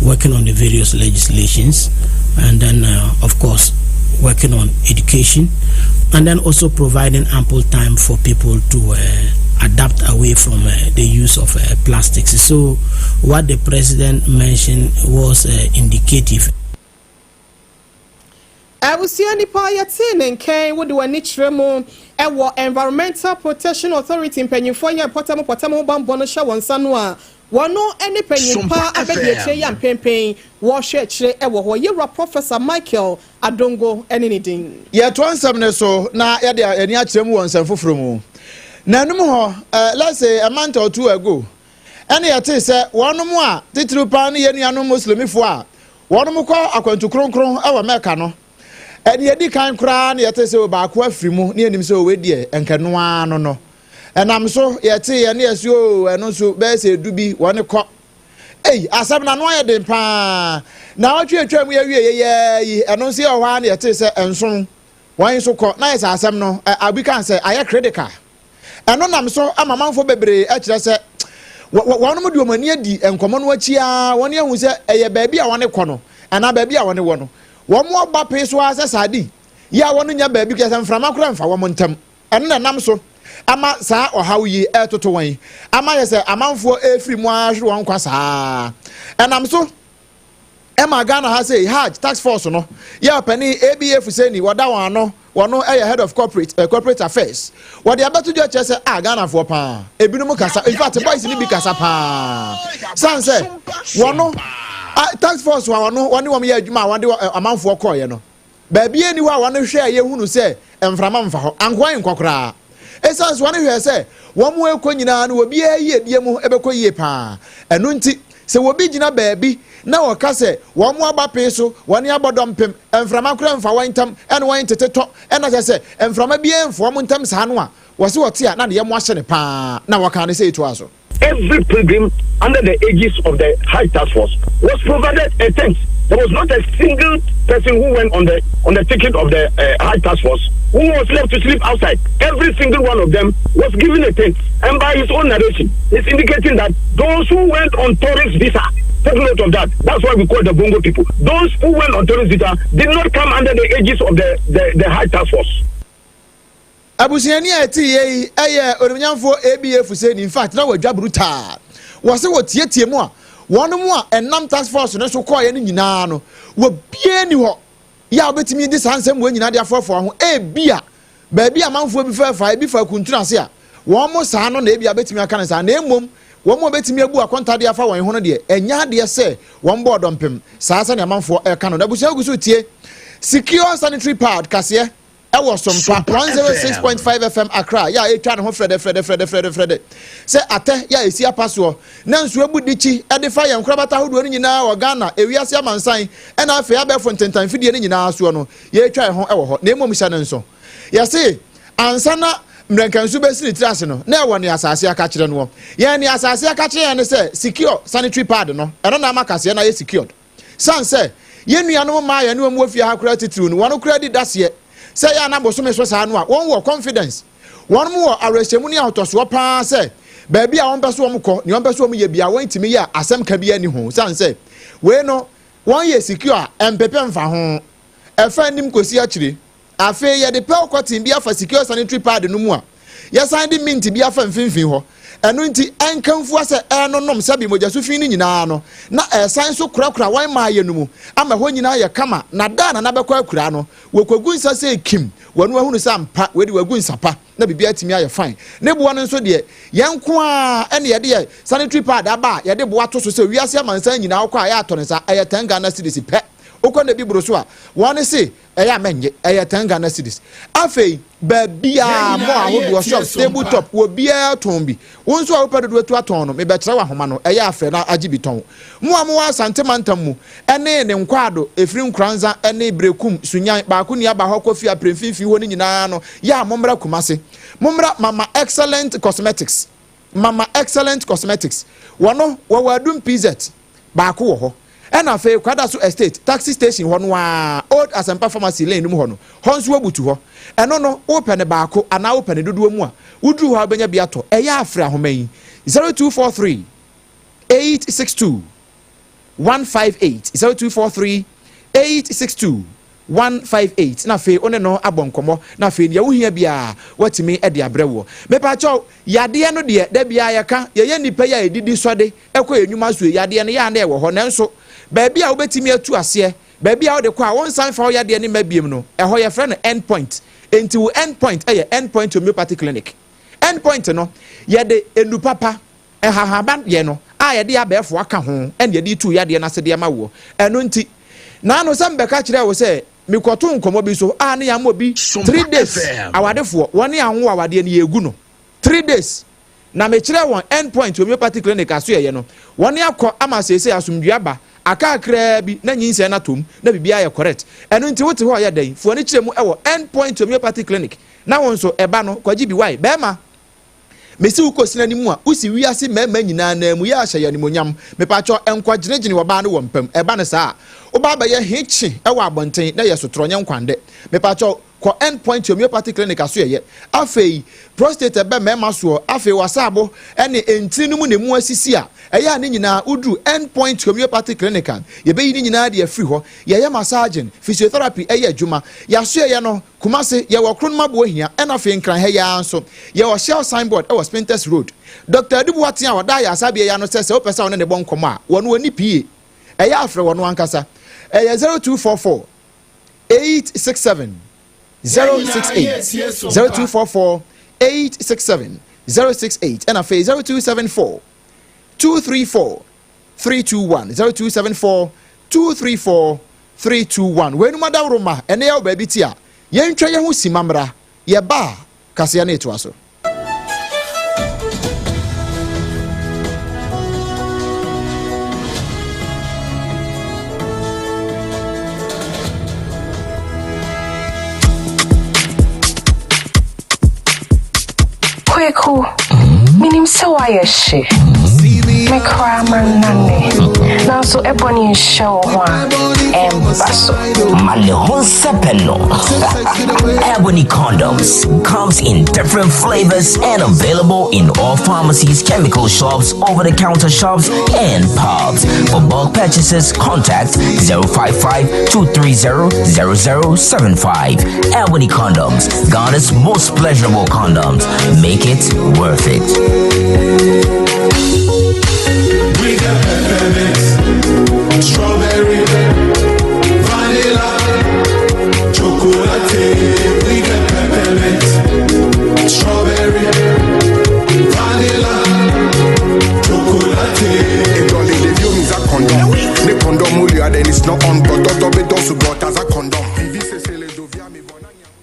working on the various legislations, and then, of course, working on education, and then also providing ample time for people to adapt away from the use of plastics. So, what the president mentioned was indicative. Awusia nipa yɛte ne nkɛn wode w'ani kyerɛ mu ɛwɔ Environmental Protection Authority mpanyinfoɔ yɛ pɔtam bambɔ no hyɛ wɔn nsa no a wɔno ne panyinpa abɛdi akyire yɛ mpɛmpɛn wɔhwɛ akyire ɛwɔ hɔ yɛwura Professor Michael Adongo ɛne ne din. Yɛto nsɛm ne so na yɛde ani akyerɛ mu wɔ nsɛm foforɔ mu. Na anum hɔ let's say a month or two ago ɛne yɛte sɛ wɔnom a titiri paa ne yɛnuanom muslimifoɔ a wɔnom kɔ akwantu kronkron ɛwɔ Mecca no ɛne yɛdi kan koraa ne yɛte sɛ baako afiri mu ne yɛnim sɛ ɔwɛdiɛ nkanoa no ɛnam so yɛte yɛne yɛsi o ɛno nso bɛyɛ sɛ edu bi wɔne kɔ asɛm na no ayɛ den paa na ɔtwetwa mu yɛwie yɛyi ɛno nso yɛ hɔ a ne yɛte sɛ ɛnson wɔn nso kɔ na yɛ sɛ asɛm no abi kan sɛ ayɛ critical ɛno nam so amamanfo bebree ɛkyerɛ sɛ wɔnom de wɔn ani adi nkɔmɔ no akyi a wɔn yɛhu sɛ ɛyɛ baabi a wɔne kɔ no anaa baabi a wɔne wɔ no wɔn mo ɔba pee so asɛ saadi yɛ a wɔn nya baabi kɛse mframa kora mfa wɔn ntam ɛno na nam so ama saa ɔhaw yi ɛtoto wɔn ama yɛ sɛ amanfoɔ efiri mu ahwere wɔn kwa saa ɛnam so ɛma Ghana ha sɛ hajj tax force no yɛ ɔpɛni ABF sɛni wɔda wɔn ano wɔn ɛyɛ head of corporate affairs wɔde abɛto dwa kyerɛ sɛ Ghanafoɔ paa ebinom kasa in fact boys ni bi kasa paa san sɛ wɔn tax force wɔn wɔn yɛ adwuma a wɔde amanfoɔ kɔɔyɛ no baabi eni hɔ a wɔn hwɛ yɛ hunu sɛ mframa mfa hɔ ankoa nkɔkoraa esan so wɔn hwɛ sɛ wɔn mu ekɔ nyinaa no obi ayi edie mu ebɛkɔ yie paa ɛno nti sɛ obi gyina baabi na wɔka sɛ wɔn mu aba pee so wɔn abɔ dɔmpem mframa kora mfa wɔn ntam ɛna wɔn tetetɔ ɛna kyerɛ sɛ mframa bi mfa wɔn ntam saa no a wɔsi wɔte a na deɛ mu ahyɛ ne paa na wɔka ne sɛ etu aso. Every pilgrim under the aegis of the High Task Force was provided a tent. There was not a single person who went on the ticket of the High Task Force who was left to sleep outside. Every single one of them was given a tent. And by his own narration, he's indicating that those who went on tourist visa, take note of that. That's why we call the Bongo people. Those who went on tourist visa did not come under the aegis of the High Task Force. Abusiani ati ye eye orumnyamfo ABF say in fact na wadwa brutal wo se wo tietie mu a wono mu a enam task force no so koye no nyina no wo bie ni ho ya obetimi di sansem wo nyina de afofo ho bia baabi amanfo bi fa bi fa kuntuna se a wo mo saa no na bia betimi aka ne saa na emom wo mo betimi abu akonta de afa won ho no de enya de se won board ompem saa sa ne amanfo eka no na busia gusu tie secure sanitary pad kase ɛwɔ SOMPA 106.5 FM Accra ya etwa ne ho frede sɛ atɛ ya esi apasoɔ na nsu abudichi ɛde fa yɛn krabata hodo no nyinaa wɔ Ghana ewiase amansan ɛna afɛ abɛfo ntentan fidie no nyinaa soɔ no ye etwa ho ɛwɔ hɔ na emom hyɛ ne nso yɛse ansana mrenkansu besiri trase no na ɛwɔ ne asase aka kyerɛ no yɛn ne asase aka kyerɛ ne sɛ secure sanitary pad no ɛno na amakase na yɛ secured san sɛ yɛnuanom ma yɛn no mu afia ha kura titiriw no wɔn kura di daseɛ say ya na bosome so saa no a won wo confidence won mo arrestemu ni ahotoso paa say baabi a won pese won kɔ ni won pese won ye bia won timi ya asem ka bia ni ho san say we no won ye secure empepe mfa ho efa nim kosi akire afi ye de pel cotton bia fa secure sanitary pad no mu a ye san de mint bia fa mfimfin ho eno nti enkanfu ase eno nom sabi moja so fin ni nyina no na esan so kurakura wan ma ye no mu ama ho nyina ye kama na da na bɛkɔ akura no wokwagu nsa se kim wanu ahunu sampa we de wagu nsapa na bibia timi aye fine ne bo no nso de yenko a ene ye de sanitary pad aba ye de bo ato so se wiase amansan nyina akɔ a ye ato ne sa eye 10 Ghana cedis pe okɔ na bibro so a wɔn se ɛyɛ amenye ɛyɛ 10 Ghana cedis afei baabia mo ahodo shop stable top wo bia ton bi wɔn so a wopɛ do atu aton no me bɛkyerɛ wa homa no ɛyɛ afɛ na agye bi ton mo asante mantam mu ɛne ne nkwado efiri nkranza ɛne brekum sunyan baako ni aba hɔ kofi apremfimfi hɔ ni nyinaa no ya mommra kumase mommra mama excellent cosmetics wɔno wɔwadum PZ baako wɔ hɔ ɛna fe kwada so estate taxi station hɔ no a old asempa pharmacy lane no mu hɔ no honso abutu hɔ ɛno no open baako ana open dodo mu a wuduru hɔ abenya bi ato ɛyɛ afra ahoma yi 0243 862 158 0243 862 158 na fe one no abonkomo na fe ya wuhia bia watimi e de abrewo mepa chaw yade no de da bia yaka ye nipa ya edidi sode ekọ enwuma so yade no ya na e wo ho nanso baabi a wobetimi atu ase baby how de kwa one sign for ya de ni mabiem no e ho ye friend end point enti end point end point homeopathy clinic end point no ye de enu papa hahaban ye no a ye de abefo aka ho en ye de tu ya de na se de ma wo eno nti na no sam be ka kire wo se mikoto nkomo bi so a ne ya mo bi 3 days awadefo woni anwo awade ne yegu no 3 days na me kire won end point homeopathy clinic aso ye no woni akọ ama sese asumdua ba aka kra bi na nyinse na tom na bibia ye correct eno nti wote ho ye dan fo ni kire mu ewo end point homeopathy clinic na won so eba no kwaji bi wai be ma mesi ukosina ni mu a usi wiase mema nyina na mu ya ahye yanimonyam mepacho enkwagyenegyene wo ba no wo mpam eba ne saa oba ba ye hechi ewo abonten na ye sotronye nkwande mepacho ko end point homeopathy clinic aso ye afei prostate be mema so afei wasabo ene enti no mu ne mu asisi a eya ne nyina udu end point homeopathy clinic ye be yi nyina de afiri ho ye massaging physiotherapy eye adwuma ya so ye no kumase ye wo kronma bo hia ena afei nkran he ya nso ye wo shell signboard e wo Spinters Road Dr. Adibu Watia wada ya sabe ya no sese o pesa wona ne bon komo a wono oni pie eya afre wono ankasa 0244 867 068 0244 867 068 and a phase 0274 234 321 0274 234 321 when madawroma ene ya baby tia ye ntwa ye hu simamra ye ba kase ya na eto aso Kweku, minim sawaya she. Me cry man nane. Now so ebony show one embasso. Malehon sepeno. Ebony condoms comes in different flavors and available in all pharmacies, chemical shops, over-the-counter shops, and pubs. For bulk purchases, contact 055-230-0075. Ebony condoms, Ghana's most pleasurable condoms. Make it worth it. We got peppermint, strawberry, vanilla, chocolate. We got peppermint, strawberry, vanilla, chocolate. It only the view is a condom. The condom will then it's not on, but it does got as a condom.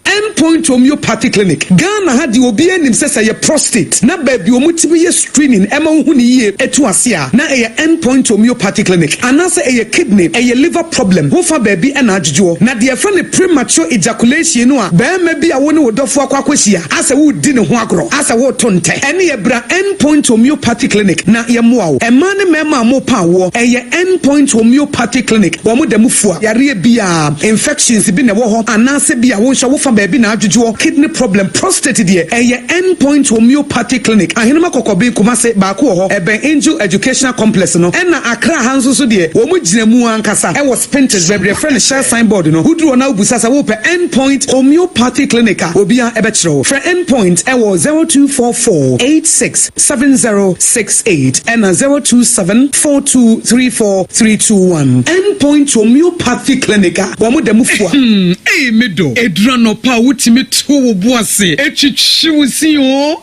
Endpoint homeopathy clinic Ghana had obi anim sesa ye prostate na baby omutibi ye screening ema hu ni ye etu ase a na ye endpoint homeopathy clinic anase ye kidney ye liver problem wo fa baby na adwodwo na de fa ne premature ejaculation no a ba ma bi a wo ne wodofo akwakwahia ase wo di ne ho agro ase wo to nte ene ye bra endpoint homeopathy clinic na ye moa wo ema ne mema mo pa wo ye endpoint homeopathy clinic wo mo damu fua yare bia infections bi ne wo ho anase bia wo hwa wo fa baby na adwodwo kidney problem prostate de endpoint homeopathy clinic ahenema kokobe kumase ba ko ho eben Angel Educational Complex no na Accra hanso so de wo mo gina mu ankasa e was Spinters baby friend share signboard no huduro na ubusasa wo pe endpoint homeopathy clinic obia ebe kire for endpoint e wo 0244 867068 and 0274234321 endpoint homeopathy clinic wo mo demu fua medo edrano pa wutimi to boase etwitwiwusi o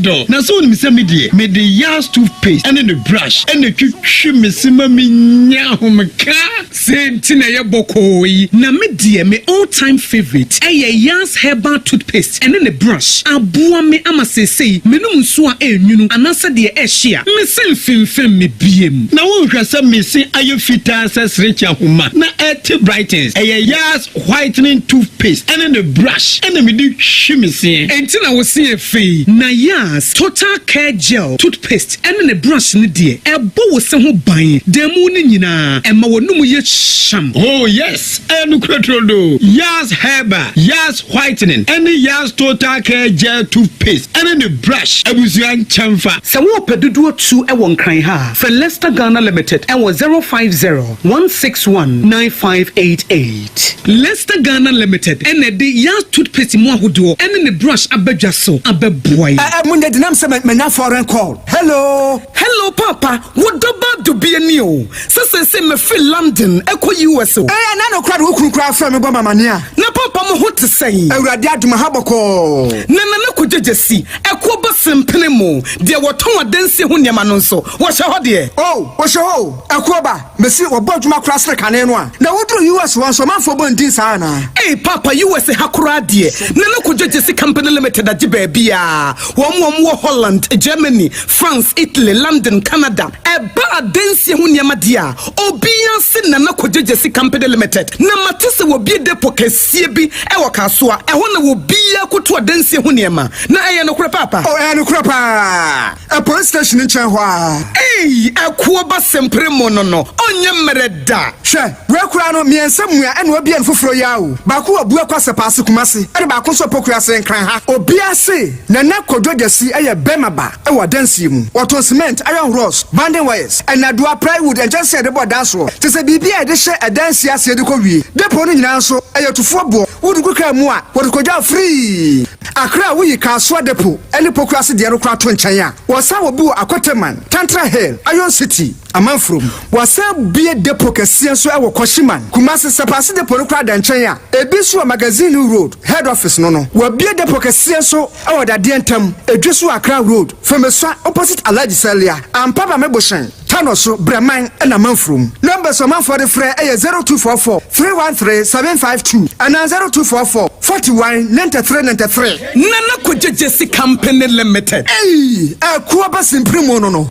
do na so ni se me de yas toothpaste and the brush and the twitwi mesima menya homka senti na ye bokoyi na me de me all time favorite yas herbal toothpaste and the brush aboa me amasesei menum so a enwunu anase de ehia me senfimfim me biem na wo hwasa me se ayefita sesrecha homa na et brightens yas whitening toothpaste and the brush and the midi shimisi entina wo se efe na yas total care gel toothpaste and the brush ni de ebo wo se ho ban demu ni nyina ema wonum ye sham oh yes enu krotrodo yas herbal yas whitening and yas total care gel toothpaste and the brush abusuan chamfa se wo pedudu tu e won kan ha for Leicester Ghana Limited and was 050 161 95 588. Leicester Ghana Limited. And the young toothpaste mo ahodo. And the brush abedja so abeboy. Munde dinam se mena foreign call. Hello. Hello papa. What about to be a new? Se me feel London. Eko US. Na no crowd who kura from me bo mamania. Na papa mo what to say? Awurade aduma haboko. Na ko jejesi. Eko ba sempene mo. De woton adansi ho niam no nso. Wo hye ho de. Oh, wo hye ho. Eko ba mesi wo boduma kura sre kane no a. Na wodru US won so manfo bo ndin sa na. Hey papa US hakura de. Na ko jejesi company limited ajiba bia. Wo Holland, Germany, France, Italy, London, Canada. Eba adansi ho niam de a. Obian se na ko jejesi company limited. Na matese wo bi depo kese bi e wo kaso a. E ho na wo bia koto adansi ho niam. Na eye no kura papa. Oh, eye no kura pa. A police station in Chenhua. Hey, akuo ba sempre mo no. Onye mereda. Hwe, we kura no miensamua ene obi en foforo ya o. Ba ko obu akwase paase kumase. Ene ba ko so pokura se nkran ha. Obi ase na na kododesi eye bemaba e wo dansi mu. Wato cement, iron rods, banding wires, and adua plywood and just say the board dance so. Te se bibia e de hye adansi ase de ko wie. Depo no nyina so eye tufo bo. Wudu kuka mu a, wo ko ja free. Akra wo yi ka so depo. Ene pokura se de no kra to nchen ya. Wo sa wo bi wo Akoteman, Tantra Hill, Iron City, Amanfrom. Wo sa bie depo kese so e wo Koshiman. Kumase sepase depo no kra da nchen ya. Ebi so magazine road, head office no. Wo bie depo kese so e wo da de ntam. Edweso Accra road, Femesa opposite Alaji Celia. Ampaba Meboshen. Tanoso Breman and Amanfrom. Numbers of man for the free 0244 313 752 and 0244 41 93 93. Nana Kujesi Company Limited. Hey, a Kuabas in Primono.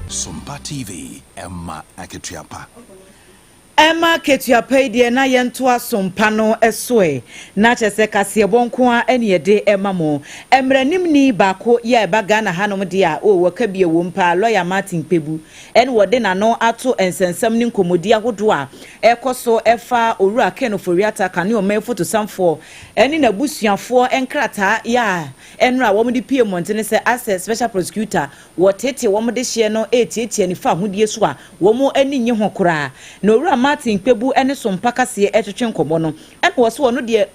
SOMPA TV, Emma Aketiapa. Emma Ketuapa de na yento asompa no esoe na chese kase bonko a ene yede Emma mo emranim ni bako ya baga na hanom de a o waka bie wo mpa lawyer Martin Pebu ene wode na no ato ensensam ni nkomodi ahodo a ekoso efa owura kenoforiata kane o me photo samfo ene na busuafo enkrata ya enra wo mde pie montene se access special prosecutor wotete wo mde hye no etietie ni fa hodie so a wo mo ani nye hokora na owura Martin Pebu ene SOMPA kase etwetwe nkomo no ene wo so no de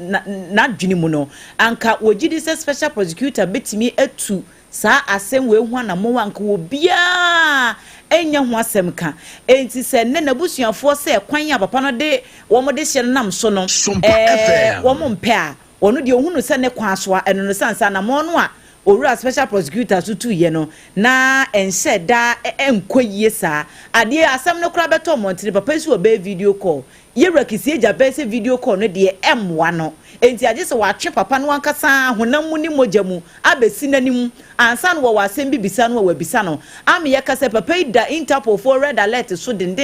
na dwene mu no anka wogidi se special prosecutor betimi atu saa asem we hu na mo wanka wo bia enya ho asem ka enti se ne na busuafo se kwan ya papa no de wo mo de hye nam so no wo mo mpe a ono de ohunu se ne kwa so a eno no sansa na mo no a owura special prosecutor tutu ye no na ense da enkoyie saa ade asem no kura beto montini papa si obe video call ye rekisi eja bese video call no de M1 no enti age se wa twe papa no ankasa honam mu ni mojamu abesi nanim ansa no wa asem bibisa no wa bisa no am ye kase papa da Interpol for red alert so den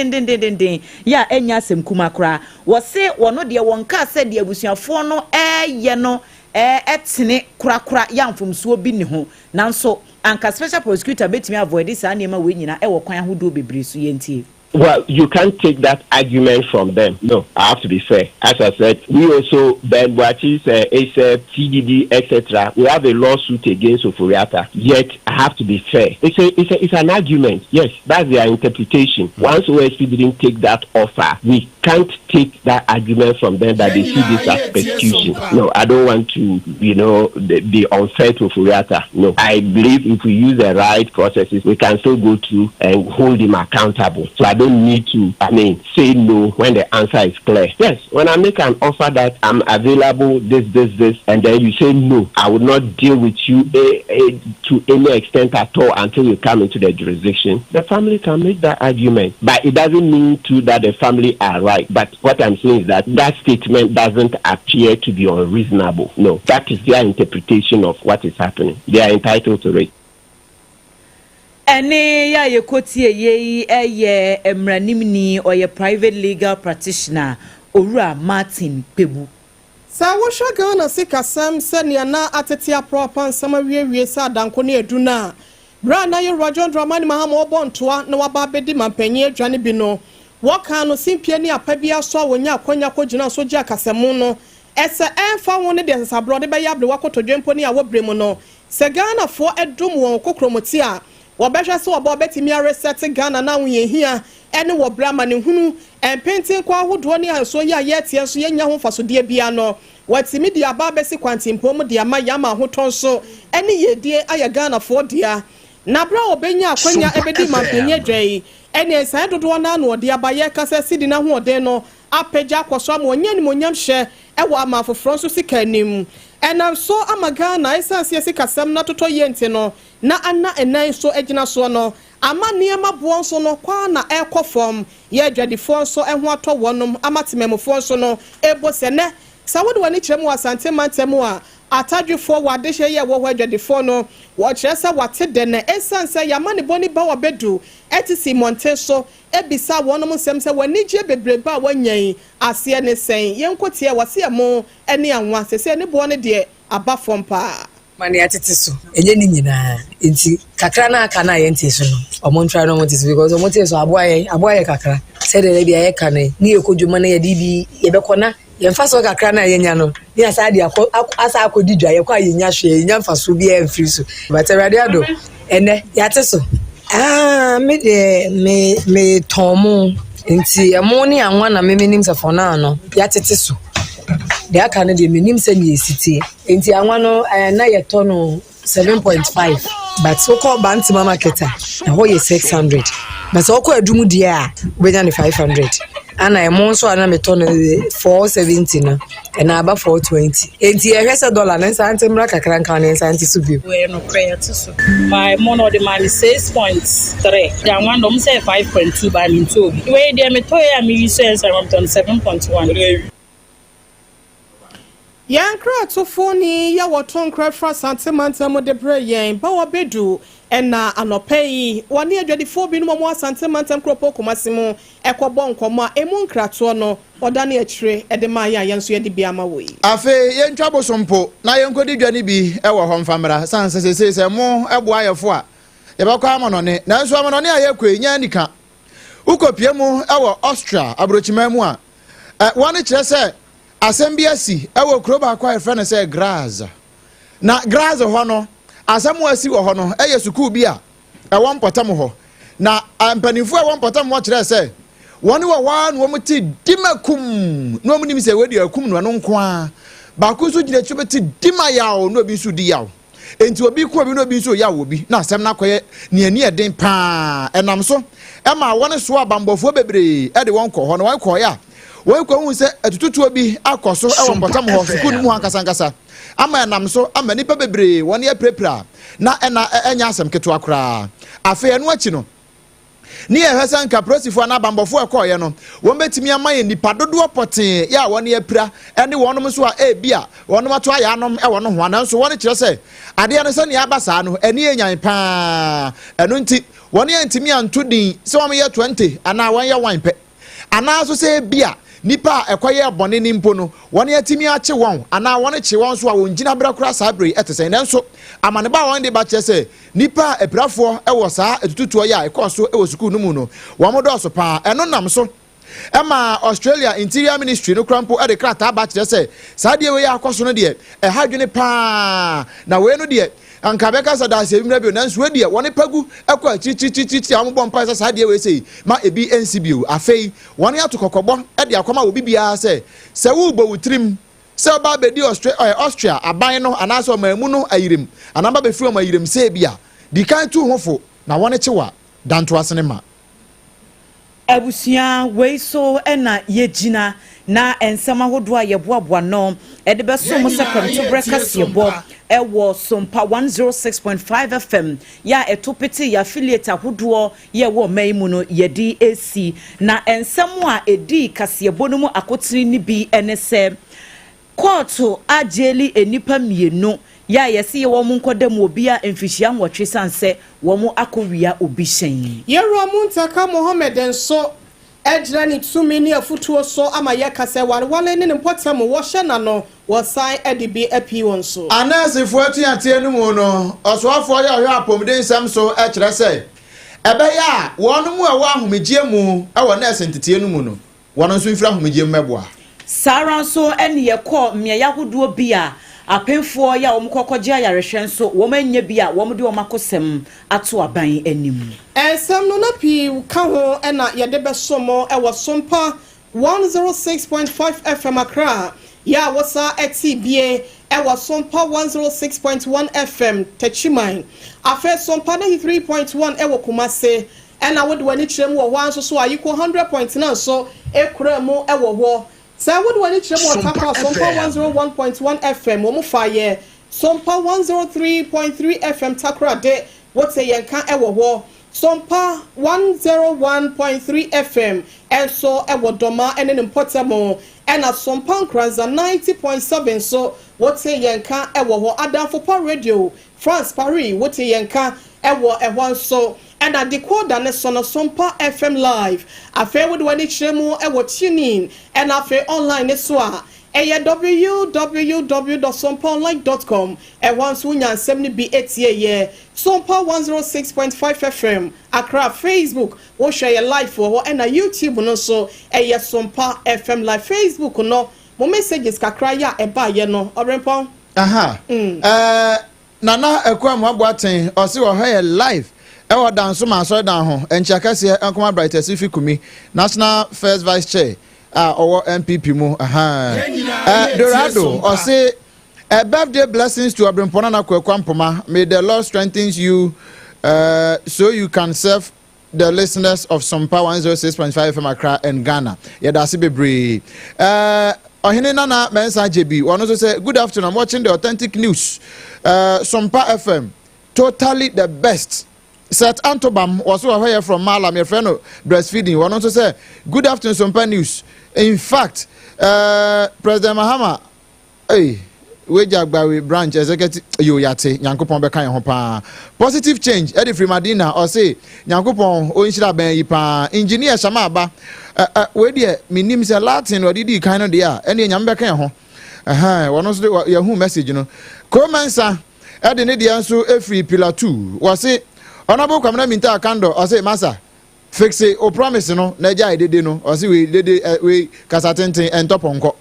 ya enya asem kuma kura wo se wono de wonka se de abusuafo no ye no etene kura yamfomsuo bi ne ho nanso anka special prosecutor betimi avoid this anema we nyina e wo kwan ahodo bebre so yentie. Well, you can't take that argument from them. No, I have to be fair. As I said, we also, Ben Boachis, ASAP, TDD, etc. We have a lawsuit against Oforiata. Yet, I have to be fair. It's an argument. Yes, that's their interpretation. Once OSP didn't take that offer, we can't take that argument from them that they see this as persecution. No, I don't want to, be unfair to Oforiata. No, I believe if we use the right processes, we can still go through and hold him accountable. So I don't need to, say no when the answer is clear. Yes, when I make an offer that I'm available, this, and then you say no, I will not deal with you to any extent at all until you come into the jurisdiction. The family can make that argument, but it doesn't mean to that the family are right. But what I'm saying is that statement doesn't appear to be unreasonable. No, that is their interpretation of what is happening. They are entitled to it. Ene ya yekotie ye emranimni or ye private legal practitioner Owura Martin Pebu. Sa wo hwa Ghana sikasam se ne na atetia proper nsama wie sa danko ne aduna bra na ye Roger Dramani Mahama obontoa na waba bedi mampanye adwane bi no waka no simpie ni apabia so wonya akwanya kogina so gya kasemu no ese enfa won de nsabro de be ya bre wakotodwempo ni awobremu no se Ghana fo edum won kokromoti a wobehwe se wobo betimi reset Ghana na won yehia ene wo brama ne hunu empentin kwa hodo ni anso ya yetie so yenya ho fasode bia no watimi dia ba besi kwantimpo mu dia ma yama hoton so ene yedie aya Ghana fo dia na bra obenya akwanya ebedi mampenye dwei ene san dodo na no de abaye kasa sidi na ho ode no apagya kwaso am onye ni monyam hye ewo ama foforo so sikanim enam so amaga na esanse sikasam na toto yente no na ana enan so agina so no ama niema bo so no kwa na ekofom ye adwadifo so eho ato wonom amatememfo so no ebo sene sawode wani kyeremu asante mantemu a atadwefo wadehye ye wo adwadifo no wo kyeresa wate de na esanse yamane boni ba wabedu etisi monte so ebisa wonom nsem se wani gye bebreba wanyan ase ne sen yenkotie wase mo ene anwa sese ne bo ne de abafom pa mani atete so enye ni nyina enti kakra na aka na yente so no omontwa no monte because omonte so aboaye kakra se de bia ye kane ni ekodwuma na ye di ye bekona ye mfa so kakra na yenya no ni asa de asa akodi dwa ye kwa yenya hwe yenya mfa so bia emfiri so but radio ado ene yate so me tomu enti emo ni anwa na memenim se fona no yatete so de aka na de menim se ni esiti enti anwa no na ye to no 7.5 but so called bantima marketer na ho ye 600 but so called adumu dia we na 500 ana emo so ana me to no 470 no na aba 420 enti e hwese dollar na santi mra kakran kan na santi so bi we no prayer to so my mono de man 6.3 dan one dom say 5.2 by me to we dey me to ya me use 7.1 Yankra to phone ya waton cry for santimanta mo de brayen ba wabedu ena anopei wani adwadifo bi no mo santimanta kropo komasimo ekobo nkomo emu nkrato no odane akire edema ya yenso ye de biama wo yi afe yentwa bosompo na yenkodi dwane bi ewo ho mfamra sanse sese mo ebo ayefo a yebakwa amonone na nso amonone ayekwe nya nika ukopie mu ewo Austria abrochimam a wani kire se asembiasi ewo kroba akwa efrene se graza na graza ho no asemu asi wo ho no eye suku bi a ewo mpotam ho na mpanimfu ewo mpotam ho kire se woni wa no muti dimakum no munim se wedi akum no no nko a ba ku so gire chobeti dima yawo no bi su di yawo enti obi ku obi no bi so yawo bi na asem na koye ne ani eden pa enam so ema woni so abambofo bebre e de won ko ho no won ko ya wọ́n kọ́ hun sẹ́ ẹ̀tútù bi akọ̀so ẹ̀wọ̀n mpọ̀tàm hɔ sukuu ni mu hankasa ama ẹ̀nam so ama nipa bebree wọ́n yẹ pèrèpèrè na ẹ̀na ẹ̀nya asẹm ketewa koraa afei ẹnu akyi no ní ẹ̀hẹ́ sẹ́ nka polisifoɔ na abambɔfoɔ ẹ̀kọ́ yẹ no wọ́n bẹ́tìmí ama yẹ nipa dodoɔ pɔtee yẹ a wọ́n yẹ pira ẹni wọ́n nso a ebi a wọ́n ato ayɛ anom ɛwɔ no ho ananso wọ́n kyerɛ sɛ adeɛ no sɛ ni aba saa no ɛni yɛ nyan paa ɛnu nti wọ́n yɛ ntumi anto din sɛ wɔn yɛ 20 anaa wɔn yɛ 1 pɛ anaa so sɛ ebi a nipa ekoye bone ni mpo no woni atimi ache won ana woni che won so a won gina bra kura sabre etesen nanso amane ba won de ba che se nipa epirafo ewo saa etutuo ya ekoso ewo sukuu no mu no wo mo do so pa eno nam so ema Australia Interior Ministry no krampo e de krata ba che se saa de we ya akoso no de e hadwene pa na we no de anka beka sa da se bi na bi nanso we de woni pagu ekwa chichichichi ambo mpa sa de we sei ma ebi NCBO afei woni atokokobo e de akoma wo bibia se wo bo wutrim se ba be di Austria aban no anaso mamu no ayirim anamba be firi ayirim se bia di kan tu hofo na woni chewa danto asene ma abusia weiso ena yegina na ensema hodo a yeboaboa no ede beso mo sekwanto breakfast yebo ewo SOMPA 106.5 FM ya etopeti ya affiliate hodo ye wo maimu no yedi AC na ensemo a edi kaseyebo no mu akotiri ni bi enese court ajeli enipa mienu ya yesi wo mu nkodam obi a emfihia nwotwe sanse wo mu akowia obi hyen yero mu ntaka Mohammed enso ejra ni tumi ni afutuo so ama yakase warwale ne mpotam wo hye na no wo sai edibi api won so anase fo atuate anu mu no osoafo ya hwe apomden sam so e kire se Ebeya wonu mu ewa ahomegye mu ewo nurse ntetie no mu no wono nso mfira ahomegye meboa Sara nso ene ye kɔ mmea yahodoɔ bi a apemfoɔ ya wɔn kɔkɔgye ayarehwɛ nso wɔn anya bi a wɔn de wɔn akosɛm ato aban anim. Ensɛm no na pii ka ho ɛna yɛde bɛsomo ɛwɔ Sompa 106.5 FM Accra ya wasa etibie ɛwɔ Sompa 106.1 FM Techiman afa Sompa 93.1 ɛwɔ Kumase ɛna wode wani kyerɛ mu wɔ hɔ nso so ayiko 100.9 so ekura mu ɛwɔ hɔ. Sa wode wani kyerɛ mu wɔ Taka Sompa 101.1 FM wo mu fa yɛ Sompa 103.3 FM Takra de wote yɛnka ɛwɔ hɔ. Sompa 101.3 FM enso ewo doma ene mpotamo ena Sompa Nkranza 90.7 so wote yenka ewo ho Adamfopa Radio France Paris wote yenka ewo so ena decoder ne sono Sompa FM live afa wo de wani kyeremu ewo tuning ena afa online ne so a www.sompaonline.com once we nyan 70 be 8 year Sompa 106.5 FM Accra Facebook wo share your live for and YouTube no so Sompa FM live Facebook no mo messages kakra ya eba ye no orempon nana ekwam aboaten o se wo ha live ewo danso ma so dan ho enchakase ankoma brightest fikumi National First Vice Chair our MPP mu Dorado or say a birthday blessings to Abrimponana Kwekwampoma. May the Lord strengthens you so you can serve the listeners of Sompa 106.5 FM Accra and Ghana. Yeah, that's it, be Ohinena Mensa JB. One also say good afternoon. I'm watching the authentic news. Sompa FM, totally the best. Seth Antobam was here from Malam, your friend breastfeeding. One also say good afternoon, Sompa News. In fact, President Mahama, we Jagbawi branch executive Yoyate, Yankopon Bekan Hopa. Positive change, Eddie Frimadina, or say Yankopon, Oinshira Ben Yipa, Engineer Shamaba, where dear, me name is a Latin or did kind of dear, any Yambekan ho. One also Yahoo message, you know. Commensa, Eddie Nidiansu, every pillar 2, was it Honorable Commander Minta Kando, or say Massa. Fix it o promise no na ja dede no o si we dede we kasatenten entoponko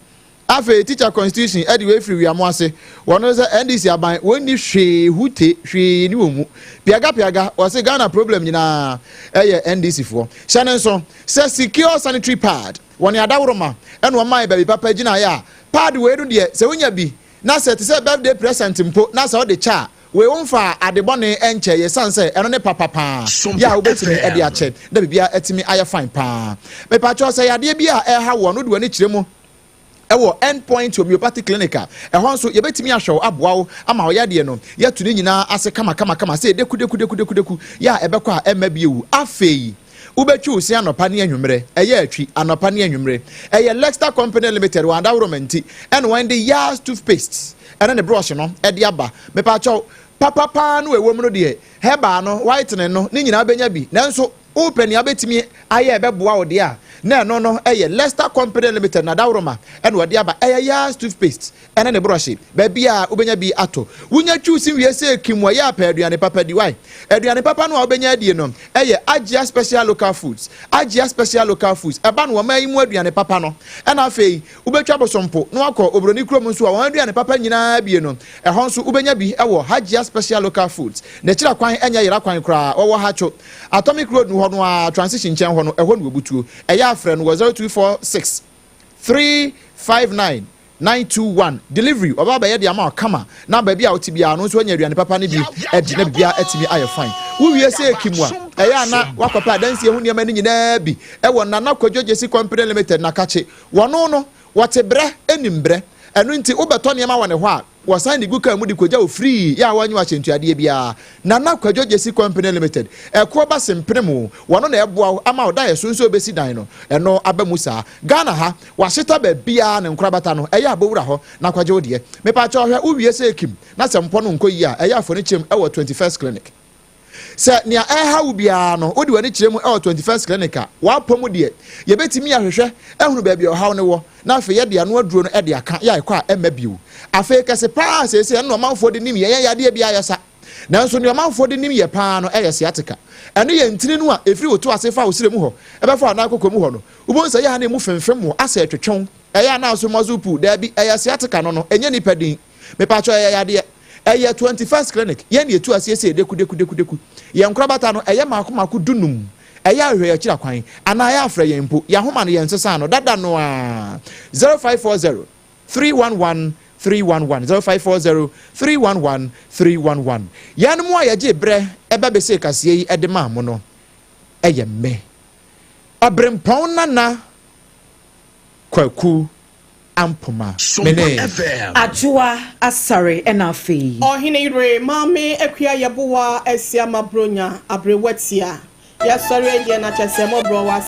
afa teacher constitution e de we free we amose wono say NDC aban woni hwe hute hwe ni omu piaga o say Ghana problem nyina eye NDC fo shane so say secure sanitary pad woni adawroma e no man baby papa gina ya pad we do de say wonya bi na say te say birthday present mpo na say o de cha we won't adebone enche ye sanse eno ne papa pa ya obetimi e de ache da bibia etimi aye fine pa me pa cho say ade bia e ha wo no de wani kiremu ewo endpoint homeopathic clinic e ho nso ye betimi ahwew aboawo ama wo yade no ye tuni nyina ase kama say deku ya ebekọ a ema biewu afei ubetwi usi anopa ne anwumre eye atwi anopa ne anwumre eye Lexter Company Limited wa ndawromenti and when the years toothpaste and the brush no e de aba me pa cho papa no ewo mu no de heba no whitening no ni nyina benya bi nanso open ya betimi aye ebeboa wo de a na no eye Lexter Company Limited na dawroma and we de aba eye years toothpaste and the brush ba bia obenya bi ato wunya chusi wie se kimwa ya pa aduane papa di why aduane papa no obenya die no eye Agia Special Local Foods eba no ma yimu aduane papa no and afei ubetwa bosompo no akọ obroni krom nso a won aduane papa nyina bie no e ho nso ubenya bi ewo Agia Special Local Foods na kira kwan enya yira kwan kra wo hacho Atomic Road no ho no a transition chen ho no e ho no obutuo eya afre no 0246 359 921 delivery oba ba ye de ama kama na ba bia otibia no so anya aduane papa ne bi e de na bia etimi aye fine wo wie se ekimwa eya na wakọpa dansi ehu niam ani nyina bi e wo na Kwadwojesi Company Limited na kache wono no wotebre enimbre enu nti ubeto niam wa ne ho a wasan digu ka mu di koja o free ya wanyu achentuade bia na Kwadwojesi Company Limited ko ba sempremu wono na eboa ama oda ye so obesi dan no eno abamusa Ghana ha waheta ba bia ne nkrabata no eya abowura ho na Kwadwo de me pa cha ohwe uwie se ekim na sempo no nkoyi a eya afoni chem e 21st clinic se nia ha ubia no odi wani kiremu e 21st clinic a wa pomu de ye betimi ahwehwe ehunu ba bia ohaw ne wo na afi ye de ano aduro no e de aka ya ekwa emabiu afi kese pa se no manfo de nim ye ya de bia ya sa nanso ne manfo de nim ye pa no e yesiatika ɛno yɛ ntini no a ɛfiri woto ase fa wo sire mu hɔ ɛbɛfa ana akɔkɔ mu hɔ no wobɛhu sɛ yɛ ha ne mu femfem mu asɛ twetwɔn ɛyɛ ana so mazo pu daabi ɛyɛ sciatica no ɛnyɛ nipa din mepatwɔ ɛyɛ yadeɛ ɛyɛ 21st clinic yɛn ne ɛtu aseɛ sɛ deku yɛn korabata no ɛyɛ maako dunum ɛyɛ ahwɛ akyira kwan ana ɛyɛ afrɛ yɛn mpo yɛahoma no yɛn sesa no dada no a 0540 311 311 0540 311 311 yɛn mu a yɛgye brɛ ɛba bɛsɛ kaseɛ yi ɛde ma mo no ɛyɛ me ɔbrempɔn nana kwaku ampoma mene Ajua asare enafi ohine yure mame ekua yebowa esiama bronya abrewatia ya sori enje na chese mo bro wa